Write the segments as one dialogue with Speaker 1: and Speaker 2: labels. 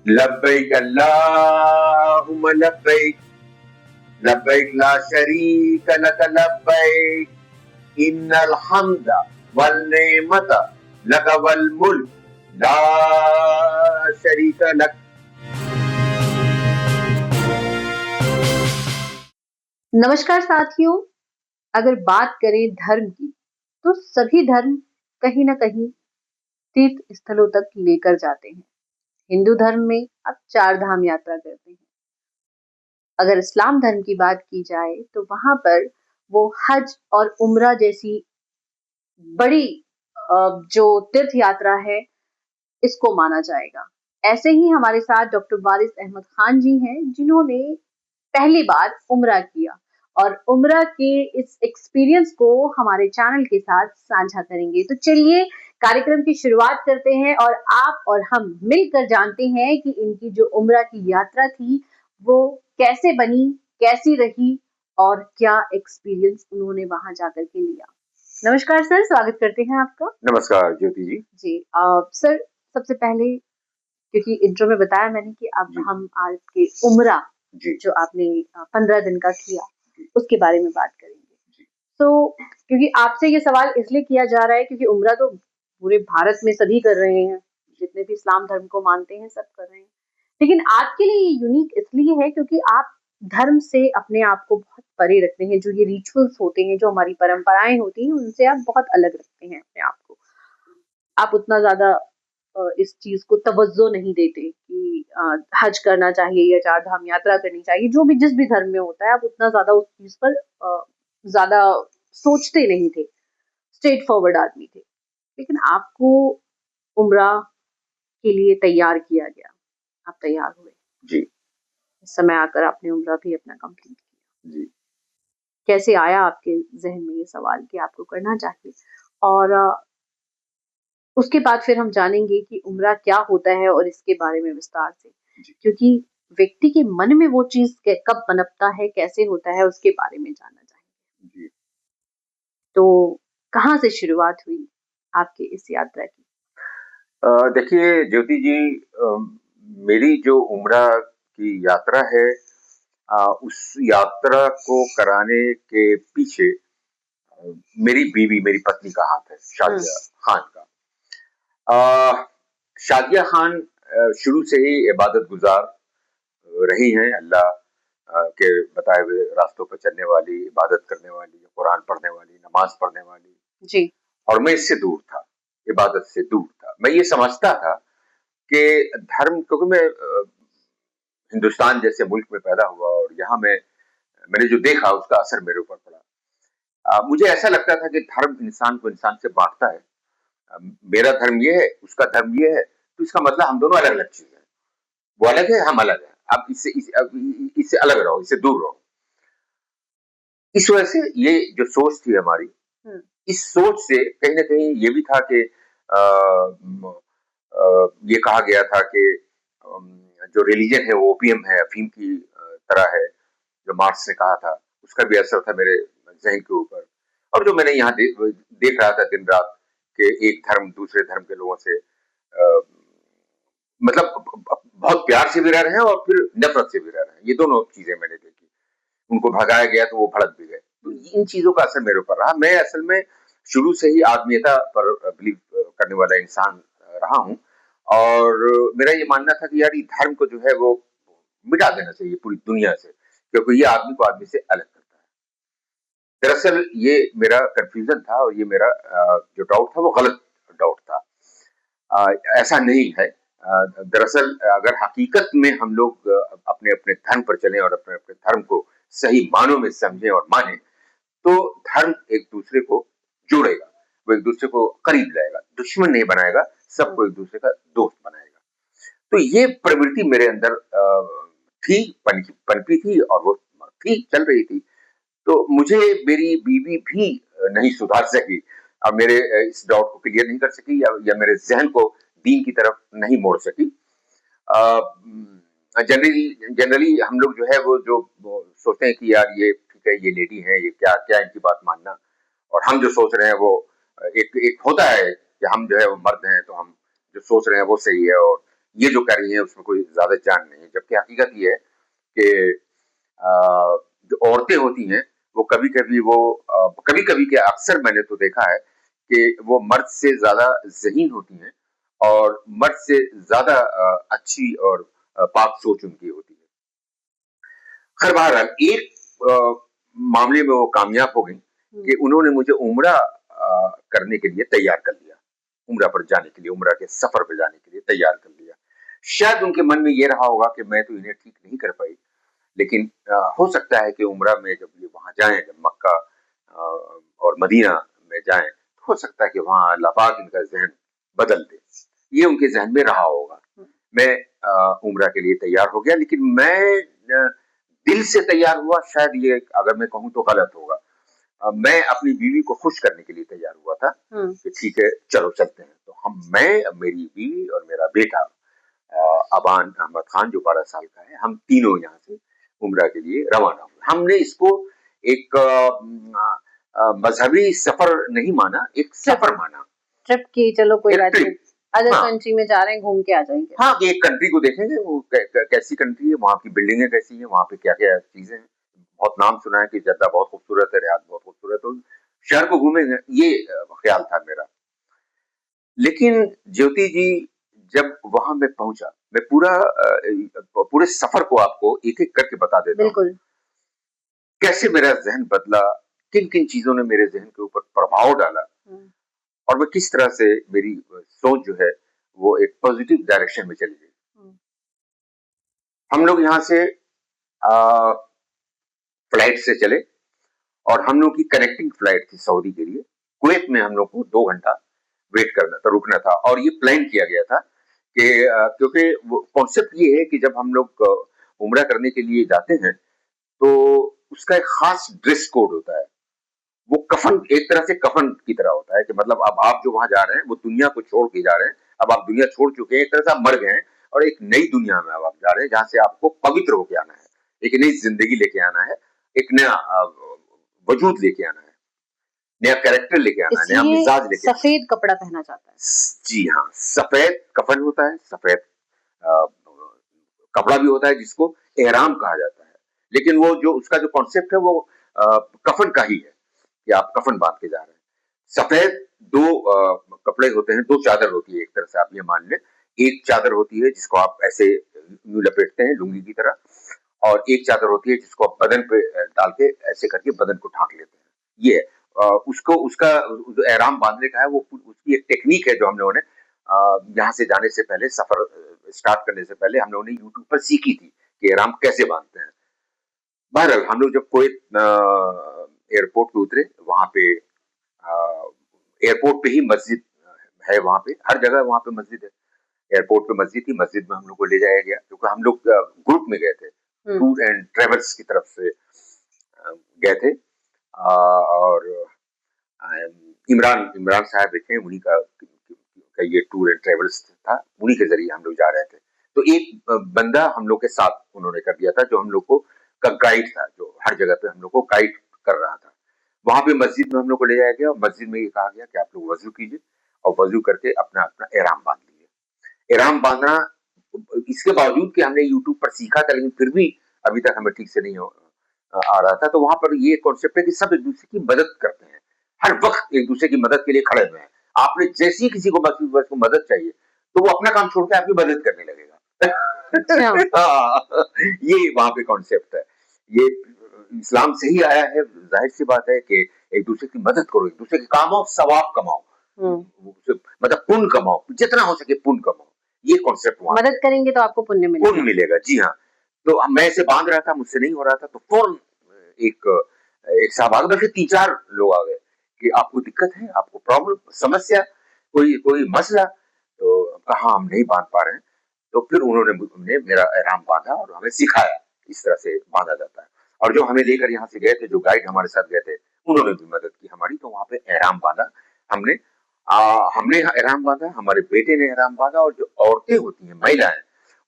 Speaker 1: लब्बैक अल्लाहुम्मा लब्बैक लब्बैक ला शरीक लक लब्बैक इन्नल हम्दा वल निअमता लक वल मुल्क ला शरीक लक।
Speaker 2: नमस्कार साथियों, अगर बात करें धर्म की तो सभी धर्म कहीं ना कहीं तीर्थ स्थलों तक लेकर जाते हैं। हिंदू धर्म में आप 4 धाम यात्रा करते हैं। अगर इस्लाम धर्म की बात की जाए तो वहां पर वो हज और उम्रा जैसी बड़ी जो तीर्थ यात्रा है इसको माना जाएगा। ऐसे ही हमारे साथ डॉक्टर वारिस अहमद खान जी हैं जिन्होंने पहली बार उम्रा किया और उम्रा के इस एक्सपीरियंस को हमारे चैनल के साथ साझा करेंगे। तो चलिए कार्यक्रम की शुरुआत करते हैं और आप और हम मिलकर जानते हैं कि इनकी जो उम्रा की यात्रा थी वो कैसे बनी, कैसी रही और क्या एक्सपीरियंस उन्होंने वहां जाकर के लिया। नमस्कार सर, स्वागत करते हैं आपका।
Speaker 1: नमस्कार ज्योति जी।
Speaker 2: जी सर, सबसे पहले क्योंकि इंट्रो में बताया मैंने कि अब हम आपके उम्रा जो आपने 15 दिन का किया उसके बारे में बात करेंगे। तो क्योंकि आपसे ये सवाल इसलिए किया जा रहा है क्योंकि उम्रा तो पूरे भारत में सभी कर रहे हैं, जितने भी इस्लाम धर्म को मानते हैं सब कर रहे हैं, लेकिन आपके लिए ये यूनिक इसलिए है क्योंकि आप धर्म से अपने आप को बहुत परे रखते हैं। जो ये रिचुअल्स होते हैं, जो हमारी परंपराएं होती हैं, उनसे आप बहुत अलग रखते हैं अपने आप को। आप उतना ज्यादा इस चीज को तवज्जो नहीं देते कि हज करना चाहिए या 4 धाम यात्रा करनी चाहिए। जो भी जिस भी धर्म में होता है आप उतना ज्यादा उस चीज पर ज्यादा सोचते नहीं थे, स्ट्रेट फॉरवर्ड आदमी थे। लेकिन आपको उम्रा के लिए तैयार किया गया, आप तैयार हुए
Speaker 1: जी।
Speaker 2: इस समय आकर आपने उम्रा भी अपना कंप्लीट किया।
Speaker 1: जी।
Speaker 2: कैसे आया आपके जहन में ये सवाल कि आपको करना चाहिए? और उसके बाद फिर हम जानेंगे कि उम्रा क्या होता है और इसके बारे में विस्तार से, क्योंकि व्यक्ति के मन में वो चीज कब पनपता है, कैसे होता है, उसके बारे में जानना चाहेंगे। तो कहाँ से शुरुआत हुई आपके इस यात्रा की?
Speaker 1: देखिए ज्योति जी, मेरी जो उम्रा की यात्रा है, उस यात्रा को कराने के पीछे मेरी बीवी, मेरी पत्नी का हाथ है, शादिया खान का। शादिया खान शुरू से ही इबादत गुजार रही हैं, अल्लाह के बताए हुए रास्तों पर चलने वाली, इबादत करने वाली, कुरान पढ़ने वाली, नमाज पढ़ने वाली।
Speaker 2: जी। और
Speaker 1: मैं इससे दूर था, इबादत से दूर था। मैं ये समझता था कि धर्म, क्योंकि मैं हिंदुस्तान जैसे मुल्क में पैदा हुआ और यहाँ मैंने जो देखा उसका असर मेरे ऊपर पड़ा। मुझे ऐसा लगता था कि धर्म इंसान को इंसान से बांटता है। मेरा धर्म ये है, उसका धर्म ये है, तो इसका मतलब हम दोनों अलग अलग चीज है। वो अलग है, हम अलग है। आप इससे अलग रहो, इससे दूर रहो। इस वजह से ये जो सोच थी हमारी, इस सोच से कहीं ना कहीं ये भी था कि ये कहा गया था कि जो रिलीजन है वो ओपियम है, अफीम की तरह है, जो मार्क्स ने कहा था, उसका भी असर था मेरे जहन के ऊपर। और जो मैंने यहाँ देख रहा था दिन रात कि एक धर्म दूसरे धर्म के लोगों से मतलब बहुत प्यार से भी रह रहे हैं और फिर नफरत से भी रह रहे हैं। ये दोनों चीजें मैंने देखी। उनको भगाया गया तो वो भड़क भी गए। तो इन चीजों का असर मेरे ऊपर रहा। मैं असल में शुरू से ही आत्मीयता पर बिलीव करने वाला इंसान रहा हूँ और मेरा ये मानना था कि यार ये धर्म को जो है वो मिटा देना चाहिए पूरी दुनिया से, क्योंकि ये आदमी को आदमी से अलग करता है। दरअसल ये मेरा कंफ्यूजन था और ये मेरा जो डाउट था वो गलत डाउट था। ऐसा नहीं है। दरअसल अगर हकीकत में हम लोग अपने अपने धर्म पर चलें और अपने अपने धर्म को सही मानों में समझें और माने, तो धर्म एक दूसरे को जोड़ेगा, वो एक दूसरे को करीब लाएगा, दुश्मन नहीं बनाएगा, सबको एक दूसरे का दोस्त बनाएगा। तो ये प्रवृत्ति मेरे अंदर थी, पनपी थी और वो थी, चल रही थी। तो मुझे मेरी बीवी भी नहीं सुधार सकी और मेरे इस डाउट को क्लियर नहीं कर सकी या मेरे जहन को दीन की तरफ नहीं मोड़ सकी। जनरली हम लोग जो है वो सोचते हैं कि यार ये ठीक है, ये लेडी है, ये क्या क्या इनकी बात मानना। और हम जो सोच रहे हैं वो एक एक होता है कि हम जो है वो मर्द हैं, तो हम जो सोच रहे हैं वो सही है और ये जो कर रही है उसमें कोई ज्यादा जान नहीं है, जबकि हकीकत ये है कि जो औरतें होती हैं वो कभी-कभी क्या अक्सर मैंने तो देखा है कि वो मर्द से ज़्यादा ज़हीन होती हैं और मर्द से ज़्यादा अच्छी और पाक सोच उनकी होती है। खैर बहरहाल एक मामले में वो कामयाब हो गईं कि उन्होंने मुझे उम्रा करने के लिए तैयार कर लिया। उम्रा पर जाने के लिए, उम्रा के सफ़र पे जाने के लिए तैयार कर लिया। शायद उनके मन में ये रहा होगा कि मैं तो इन्हें ठीक नहीं कर पाई, लेकिन हो सकता है कि उम्रा में जब ये वहाँ जाएँ, जब मक्का और मदीना में जाएँ, तो हो सकता है कि वहाँ अल्लाह पाक इनका ज़हन बदल दे। ये उनके ज़हन में रहा होगा। मैं उम्रा के लिए तैयार हो गया, लेकिन मैं दिल से तैयार हुआ, शायद ये अगर मैं कहूँ तो गलत होगा। मैं अपनी बीवी को खुश करने के लिए तैयार हुआ था कि ठीक है, चलो चलते हैं। तो मैं, मेरी बीवी और मेरा बेटा अबान अहमद खान जो 12 साल का है, हम तीनों यहाँ से उम्रा के लिए रवाना हुए। हमने इसको एक मजहबी सफर नहीं माना, एक सफर माना।
Speaker 2: ट्रिप की, चलो कोई बात नहीं, अदर
Speaker 1: हाँ,
Speaker 2: कंट्री में जा रहे हैं, घूम के आ जाएंगे।
Speaker 1: हाँ, कि एक कंट्री को देखेंगे, वो कैसी कंट्री है, वहाँ की बिल्डिंगें कैसी हैं, वहाँ पे क्या-क्या चीजें हैं। बहुत नाम सुना है कि जद्दा बहुत खूबसूरत है, रियाद बहुत खूबसूरत है, तो शहर को घूमेंगे, ये ख्याल था मेरा। लेकिन ज्योति जी, जब वहां मैं पहुंचा, मैं पूरे सफर को आपको एक-एक करके बता देता हूँ।
Speaker 2: बिल्कुल।
Speaker 1: कैसे मेरा ज़हन बदला, किन-किन चीज़ों ने मेरे ज़हन के ऊपर प्रभाव डाला और मैं किस तरह से मेरी सोच जो है, वो एक पॉज़िटिव डायरेक्शन में चली गई। हम लोग यहाँ से फ्लाइट से चले और हम लोग की कनेक्टिंग फ्लाइट थी सऊदी के लिए। कुवैत में हम लोग को 2 घंटा वेट करना था, रुकना था और ये प्लान किया गया था कि क्योंकि वो कॉन्सेप्ट ये है कि जब हम लोग उम्रा करने के लिए जाते हैं, तो उसका एक खास ड्रेस कोड होता है। वो कफन, एक तरह से कफन की तरह होता है कि मतलब अब आप जो वहां जा रहे हैं वो दुनिया को छोड़ के जा रहे हैं। अब आप दुनिया छोड़ चुके हैं, एक तरह से आप मर गए हैं और एक नई दुनिया में अब आप जा रहे हैं जहां से आपको पवित्र होके आना है, एक नई जिंदगी लेके आना है, एक नया वजूद लेके आना है, नया कैरेक्टर लेके आना है, नया मिजाज लेके आना है।
Speaker 2: सफेद कपड़ा पहना जाता है।
Speaker 1: जी हाँ, सफेद कफन होता है, सफेद कपड़ा भी होता है जिसको एहराम कहा जाता है, लेकिन वो जो उसका जो कॉन्सेप्ट है वो कफन का ही है कि आप कफन बांध के जा रहे हैं। सफेद 2 कपड़े होते हैं, 2 चादर होती है, एक तरह से आप ये मान लें। एक चादर होती है जिसको आप ऐसे यूँ लपेटते हैं लुंगी की तरह और एक चादर होती है जिसको आप बदन पे डाल के ऐसे करके बदन को ढाँक लेते हैं। ये है। उसको उसका जो एहराम बाँधने का है वो उसकी एक टेक्नीक है जो हम लोगों ने यहाँ से जाने से पहले सफ़र स्टार्ट करने से पहले हम लोगों ने यूट्यूब पर सीखी थी कि एहराम कैसे बाँधते हैं। बहरहाल हम लोग जब कुवैत एयरपोर्ट पे उतरे, वहाँ पे एयरपोर्ट पे ही मस्जिद है, वहाँ पे हर जगह वहाँ पे मस्जिद है। एयरपोर्ट पे मस्जिद थी, मस्जिद में हम लोग को ले जाया गया क्योंकि हम लोग ग्रुप में गए थे, टूर एंड ट्रेवल्स की तरफ से गए थे और इमरान इमरान साहब थे, उन्हीं का ये टूर एंड ट्रेवल्स था, उन्हीं के जरिए हम लोग जा रहे थे। तो एक बंदा हम लोग के साथ उन्होंने कर दिया था जो हम लोग को का गाइड था, जो हर जगह पे हम लोग को गाइड कर रहा था। वहां पे मस्जिद में हम लोग को ले जाया गया और मस्जिद में ये कहा गया कि आप लोग वजू कीजिए और वजू करके अपना अपना एहराम बांध लीजिए। एहराम बांधना, इसके बावजूद कि हमने यूट्यूब पर सीखा था, लेकिन फिर भी अभी तक हमें ठीक से नहीं आ रहा था। तो वहां पर ये कॉन्सेप्ट है कि सब एक दूसरे की मदद करते हैं, हर वक्त एक दूसरे की मदद के लिए खड़े हुए हैं। आपने जैसे ही किसी को महसूस को मदद चाहिए तो वो अपना काम छोड़ के आपकी मदद करने लगेगा। हाँ, ये वहां पे कॉन्सेप्ट है। ये इस्लाम से ही आया है। जाहिर सी बात है कि एक दूसरे की मदद करो, एक दूसरे के काम आओ, सवाब कमाओ, मतलब पुण्य कमाओ, जितना हो सके पुण्य कमाओ। ये कॉन्सेप्ट वहां
Speaker 2: मदद करेंगे तो आपको पुण्य मिलेगा।
Speaker 1: पुण्य मिलेगा, जी हाँ। तो मैं इसे बांध रहा था, मुझसे नहीं हो रहा था, तो फौरन एक एक साहब आ गए, 3-4 लोग आ गए कि आपको दिक्कत है, आपको प्रॉब्लम, समस्या, कोई कोई मसला? तो कहा हम नहीं बांध पा रहे हैं। तो फिर उन्होंने मेरा एहराम बांधा और हमें सिखाया इस तरह से बांधा जाता है। और जो हमें लेकर यहाँ से गए थे, जो गाइड हमारे साथ गए थे, उन्होंने भी मदद की हमारी। तो वहां पे एहराम बांधा हमने। हमने एहराम बांधा, हमारे बेटे ने एहराम बांधा और जो औरतें होती हैं, महिलाएं,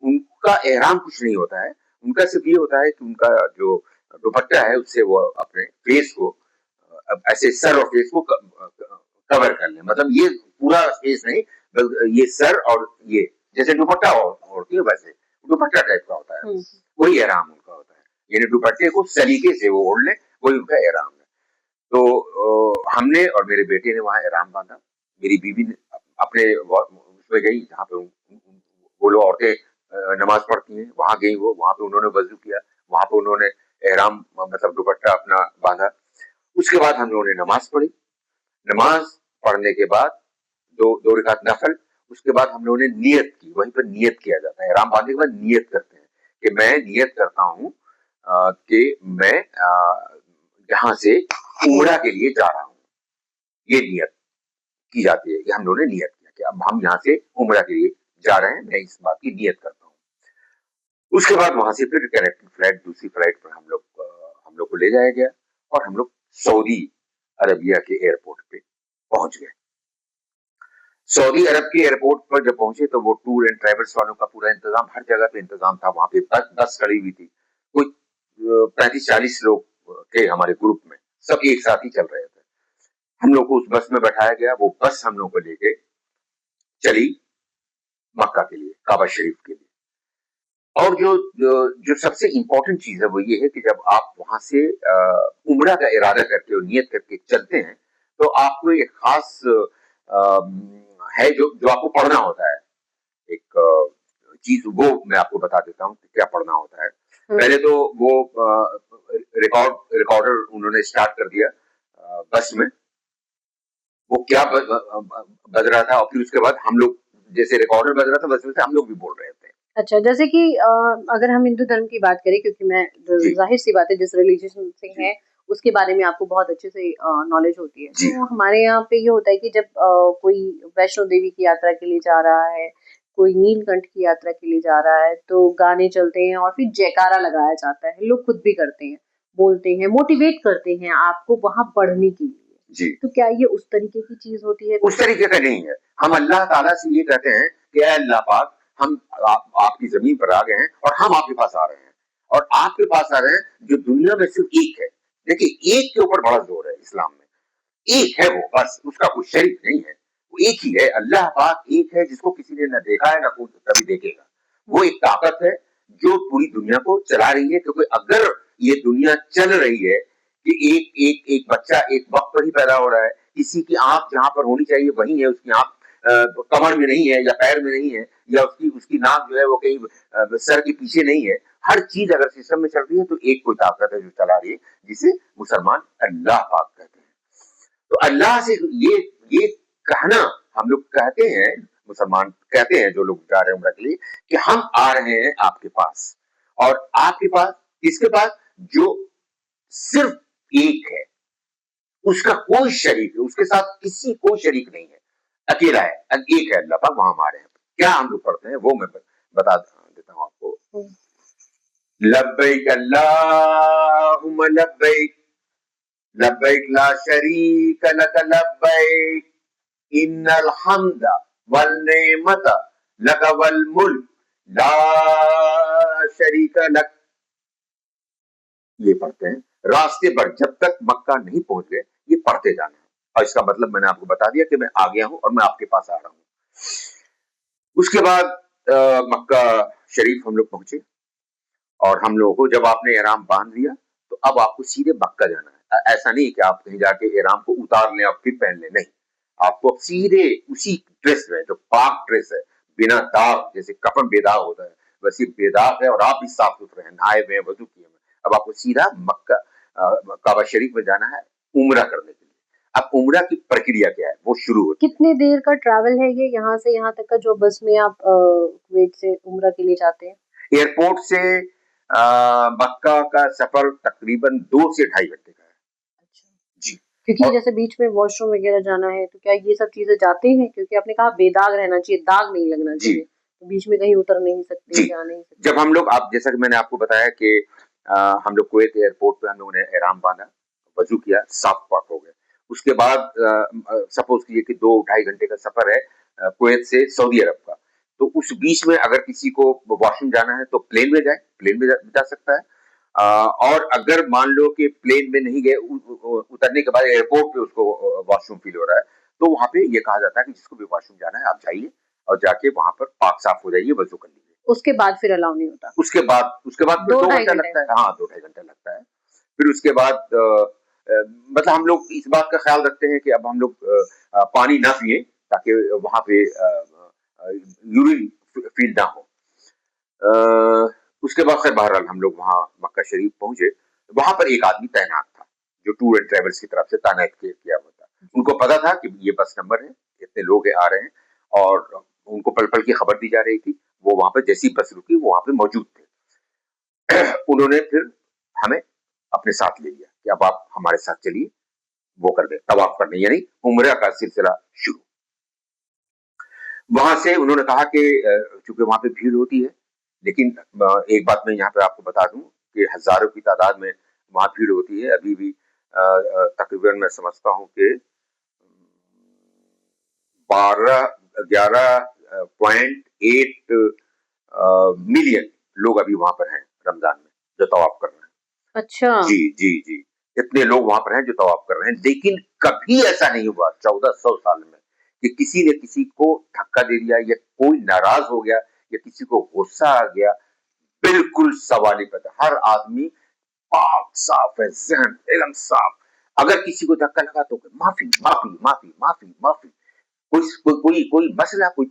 Speaker 1: उनका एहराम कुछ नहीं होता है। उनका सिर्फ ये होता है कि उनका जो दुपट्टा है उससे वो अपने फेस को ऐसे सर और फेस को कवर कर ले, मतलब ये पूरा फेस नहीं, ये सर और ये जैसे दुपट्टा ओढ़ती है वैसे दुपट्टा टाइप का होता है, वही एहराम उनका होता है। यानी दुपट्टे को सलीके से वो ओढ़ ले, वही उनका एहराम है। तो हमने और मेरे बेटे ने वहाँ एहराम बांधा। मेरी बीवी ने अपने उसमें गई जहाँ पे वो लोग औरतें नमाज पढ़ती हैं, वहाँ गई वो, वहाँ पे उन्होंने वजू किया, वहाँ पे उन्होंने एहराम मतलब दुपट्टा अपना बांधा। उसके बाद हम लोगों ने नमाज पढ़ी। नमाज पढ़ने के बाद दो रकात नफल, उसके बाद हम लोगों ने नियत की। वहीं पर नियत किया जाता है, एहराम बांधने के बाद नियत करते हैं कि मैं नियत करता हूँ कि मैं यहाँ से उम्रा के लिए जा रहा हूँ। ये नियत की जाती है, ये हम लोगों ने नियत किया कि अब हम यहाँ से उम्रा के लिए जा रहे हैं, मैं इस बात की नियत करता हूँ। उसके बाद वहां से फिर कनेक्टिंग फ्लाइट, दूसरी फ्लाइट पर हम लोग को ले जाया गया और हम लोग सऊदी अरबिया के एयरपोर्ट पे पहुंच गए। सऊदी अरब के एयरपोर्ट पर जब पहुंचे तो वो टूर एंड ट्रेवल्स वालों का पूरा इंतजाम, हर जगह पे इंतजाम था। वहां पे बस खड़ी हुई थी, कुछ 35-40 लोग थे हमारे ग्रुप में, सब एक साथ ही चल रहे थे। हम लोग को उस बस में बैठाया गया, वो बस हम लोग को लेके चली मक्का के लिए, काबा शरीफ के लिए। और जो सबसे इंपॉर्टेंट चीज है वो ये है कि जब आप वहां से उम्रा का इरादा करके और नियत करके चलते हैं तो आपको एक खास है जो आपको पढ़ना होता है। एक चीज वो मैं आपको बता देता हूँ कि क्या पढ़ना होता है। पहले तो वो रिकॉर्डर उन्होंने स्टार्ट कर दिया बस में, वो क्या बज रहा था और फिर उसके बाद हम लोग जैसे रिकॉर्डर बज रहा था बस वैसे हम लोग भी बोल रहे थे।
Speaker 2: अच्छा, जैसे कि अगर हम हिंदू धर्म की बात करें, क्योंकि मैं जाहिर सी बात है जिस रिलीजन से है उसके बारे में आपको बहुत अच्छे से नॉलेज होती है। तो हमारे यहाँ पे ये होता है कि जब कोई वैष्णो देवी की यात्रा के लिए जा रहा है, कोई नीलकंठ की यात्रा के लिए जा रहा है, तो गाने चलते हैं और फिर जयकारा लगाया जाता है। लोग खुद भी करते हैं, बोलते हैं, मोटिवेट करते हैं आपको वहाँ बढ़ने के लिए।
Speaker 1: जी।
Speaker 2: तो क्या ये उस तरीके की चीज होती है?
Speaker 1: उस तरीके का नहीं है। हम अल्लाह ताला से ये कहते हैं कि अल्लाह पाक हम आपकी जमीन पर आ गए हैं और हम आपके पास आ रहे हैं और आपके पास आ रहे हैं जो दुनिया में सिर्फ एक है। देखिए एक के ऊपर बड़ा जोर है इस्लाम में, एक है वो, बस उसका कोई शरीक नहीं है, वो एक ही है। अल्लाह पाक एक है जिसको किसी ने न देखा है न कोई कभी देखेगा। वो एक ताकत है जो पूरी दुनिया को चला रही है, क्योंकि अगर ये दुनिया चल रही है कि एक एक एक बच्चा एक वक्त पर ही पैदा हो रहा है, किसी की आंख जहां पर होनी चाहिए वहीं है, उसकी आंख कमर में नहीं है या पैर में नहीं है या उसकी उसकी नाक जो है वो कहीं सर के पीछे नहीं है। हर चीज अगर सिस्टम में चल रही है तो एक कोई ताकत है जो चला रही है, जिसे मुसलमान अल्लाह पाक कहते हैं। तो अल्लाह से ये कहना हम लोग कहते हैं, मुसलमान कहते हैं जो लोग जा रहे हैं उम्रा के लिए, कि हम आ रहे हैं आपके पास। और आपके पास किसके पास? जो सिर्फ एक है, उसका कोई शरीक है, उसके साथ किसी कोई शरीक नहीं है, अकेला है, एक है अल्लाह पाक, वहां हमारे हैं। क्या हम लोग पढ़ते हैं वो मैं बता देता हूँ आपको। लब्बैक अल्लाहुम्मा लब्बैक, लब्बैक ला शरीक लक लब्बैक, इन्नल हम्दा वल नेमत लक वल मुल्क ला शरीक लक। ये पढ़ते हैं रास्ते पर, जब तक मक्का नहीं पहुंच गए ये पढ़ते जाना है। और इसका मतलब मैंने आपको बता दिया कि मैं आ गया हूं और मैं आपके पास आ रहा हूं। उसके बाद मक्का शरीफ हम लोग पहुंचे और हम लोगों को जब आपने एहराम बांध लिया तो अब आपको सीधे मक्का जाना है। ऐसा नहीं कि आप कहीं जाके एहराम को उतार लें और फिर पहन लें, नहीं, आपको अब सीधे उसी ड्रेस में, जो पाक ड्रेस है, बिना दाग, जैसे कफन बेदाग होता है वैसे बेदाग है और आप भी साफ सुथरे हैं, नहाए हुए हैं, वजू किए हैं। अब आपको सीधा मक्का काबा शरीफ में जाना है उम्रा करने के लिए। अब उम्रा की प्रक्रिया क्या है वो शुरू होती है।
Speaker 2: कितने देर का ट्रैवल है ये यहाँ से यहाँ तक का, जो बस में आप कुवैत से उम्रा के लिए जाते हैं?
Speaker 1: एयरपोर्ट से मक्का का सफर तकरीबन 2 से 2.5 घंटे का है।
Speaker 2: अच्छा।
Speaker 1: जी।
Speaker 2: क्योंकि जैसे बीच में वॉशरूम वगैरह जाना है तो क्या ये सब चीजें जाते हैं? क्योंकि आपने कहा बेदाग रहना चाहिए, दाग नहीं लगना चाहिए, तो बीच में कहीं उतर नहीं सकते, जा नहीं सकते।
Speaker 1: जब हम लोग, आप जैसा कि मैंने आपको बताया कि हम लोग कुवैत एयरपोर्ट पे हम लोगों ने एहराम बांधा, वजू किया, साफ पाक हो गए। उसके बाद सपोज कीजिए कि 2-2.5 घंटे का सफर है कुवैत से सऊदी अरब का, तो उस बीच में अगर किसी को वॉशरूम जाना है तो प्लेन में जाए, प्लेन में जा सकता है। और अगर मान लो कि प्लेन में नहीं गए, उतरने के बाद एयरपोर्ट पे उसको वॉशरूम फील हो रहा है, तो वहां पे ये कहा जाता है कि जिसको भी वॉशरूम जाना है आप जाइए, और जाके वहां पर पाक साफ हो जाइए, वजू कर लीजिए।
Speaker 2: उसके बाद फिर अलाउ नहीं होता?
Speaker 1: उसके बाद फिर 2
Speaker 2: ढाई
Speaker 1: घंटा
Speaker 2: घंटे
Speaker 1: लगता है। हाँ, 2 ढाई घंटा लगता है। फिर उसके बाद मतलब हम लोग इस बात का ख्याल रखते हैं कि अब हम लोग पानी ना पिए ताकि वहाँ पे यूरिन फील ना हो। उसके बाद फिर बहरहाल हम लोग वहाँ मक्का शरीफ पहुंचे। वहां पर एक आदमी तैनात था जो टूर एंड ट्रेवल्स की तरफ से तैनात किया हुआ था। उनको पता था कि ये बस नंबर है, इतने लोग आ रहे हैं, और उनको पल पल की खबर दी जा रही थी। वो वहां पर जैसी बस रुकी वो वहां पे मौजूद थे। उन्होंने फिर हमें अपने साथ ले लिया कि अब आप हमारे साथ चलिए, वो कर दे तवाफ करने, यानी उम्रा का सिलसिला शुरू। वहां से उन्होंने कहा कि चूंकि वहां पे भीड़ होती है, लेकिन एक बात मैं यहाँ पे आपको बता दूं कि हजारों की तादाद में वहां भीड़ होती है अभी भी। तकरीबन मैं समझता हूँ कि 11.8 मिलियन लोग अभी वहां पर हैं रमजान में जो तवाफ कर रहे हैं।
Speaker 2: अच्छा।
Speaker 1: जी जी जी, इतने लोग वहां पर हैं जो तवाफ कर रहे हैं। लेकिन कभी ऐसा नहीं हुआ 1400 साल में कि किसी ने किसी को धक्का दे दिया, या कोई नाराज हो गया, या किसी को गुस्सा आ गया। बिल्कुल सवाल ही पैदा, हर आदमी पाक साफ है, जहन एकदम साफ। अगर किसी को धक्का लगा तो माफी माफी माफी माफी माफी। कोई मसला, कोई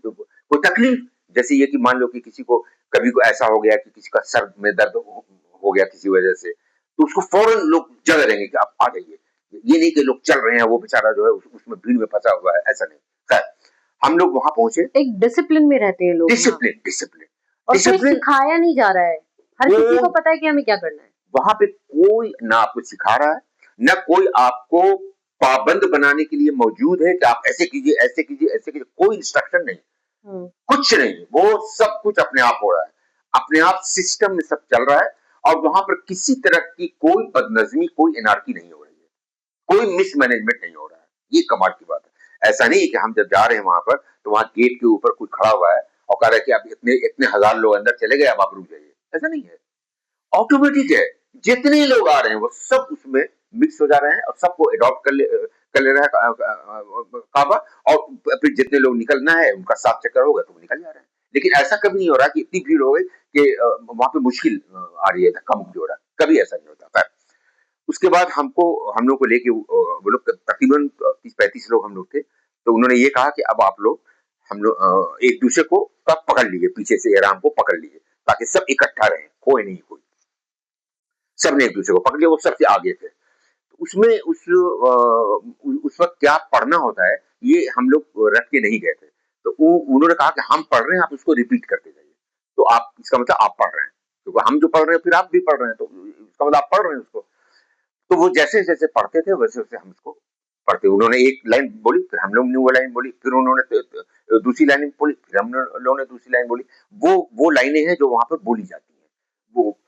Speaker 1: तकलीफ, जैसे ये कि मान लो कि किसी को कभी को ऐसा हो गया कि किसी का सर में दर्द हो गया किसी वजह से, तो उसको फौरन लोग जगह देंगे कि आप आ जाइए। ये नहीं कि लोग चल रहे हैं, वो बेचारा जो है उसमें भीड़ में फंसा हुआ है, ऐसा नहीं। खैर, हम लोग वहां पहुंचे।
Speaker 2: एक डिसिप्लिन में रहते हैं लोग वहाँ।
Speaker 1: डिसिप्लिन डिसिप्लिन
Speaker 2: और कोई
Speaker 1: डिसिप्लिन।
Speaker 2: सिखाया नहीं जा रहा है, हर किसी को पता है कि हमें क्या करना है।
Speaker 1: वहां पे कोई ना आपको सिखा रहा है, ना कोई आपको पाबंद बनाने के लिए मौजूद है कि आप ऐसे कीजिए ऐसे कीजिए ऐसे कीजिए। कोई इंस्ट्रक्शन नहीं, कुछ नहीं। वो सब कुछ अपने आप हो रहा है, अपने आप सिस्टम में सब चल रहा है। और वहां पर किसी तरह की कोई बदनजमी, कोई एनार्की नहीं हो रही है, कोई मिसमैनेजमेंट नहीं हो रहा है। ये कमाल की बात है। ऐसा नहीं है कि हम जब जा रहे हैं वहां पर तो वहां गेट के ऊपर कोई खड़ा हुआ है और कह रहा है कि अब इतने इतने हजार लोग अंदर चले गए, अब आप रुक जाइए। ऐसा नहीं है, ऑटोमेटिक है। जितने लोग आ रहे हैं वो सब उसमें मिक्स हो जा रहे हैं और सबको अडॉप्ट कर ले रहा है काबा। और फिर जितने लोग निकलना है उनका 7 चक्कर होगा तो वो निकल जा रहे हैं। लेकिन ऐसा कभी नहीं हो रहा कि इतनी भीड़ हो गई कि वहां पे मुश्किल आ रही है, धक्का मुक्की हो रहा है, कभी ऐसा नहीं होता। खैर, उसके बाद हम लोग को लेके वो लोग तकरीबन 30-35 लोग हम लोग थे। तो उन्होंने ये कहा कि अब आप लोग हम लोग एक दूसरे को पकड़ लीजिए, पीछे से एहराम को पकड़ लीजिए ताकि सब इकट्ठा रहे, कोई नहीं कोई। सबने एक दूसरे को पकड़ लिया, वो सबसे आगे थे। तो उसमें उस वक्त क्या पढ़ना होता है ये हम लोग रट के नहीं गए थे। तो उन्होंने कहा कि हम पढ़ रहे हैं, आप उसको रिपीट करते जाइए। तो आप, इसका मतलब आप पढ़ रहे हैं, क्योंकि हम जो पढ़ रहे हैं फिर आप भी पढ़ रहे हैं, तो इसका मतलब आप पढ़ रहे हैं उसको। तो वो जैसे जैसे पढ़ते थे वैसे वैसे हम उसको पढ़ते। उन्होंने एक लाइन बोली, फिर हम लोग ने वो लाइन बोली, फिर उन्होंने दूसरी लाइन बोली, फिर हम लोगों ने दूसरी लाइन बोली। वो लाइनें हैं जो वहां पर बोली जाती हैं। वो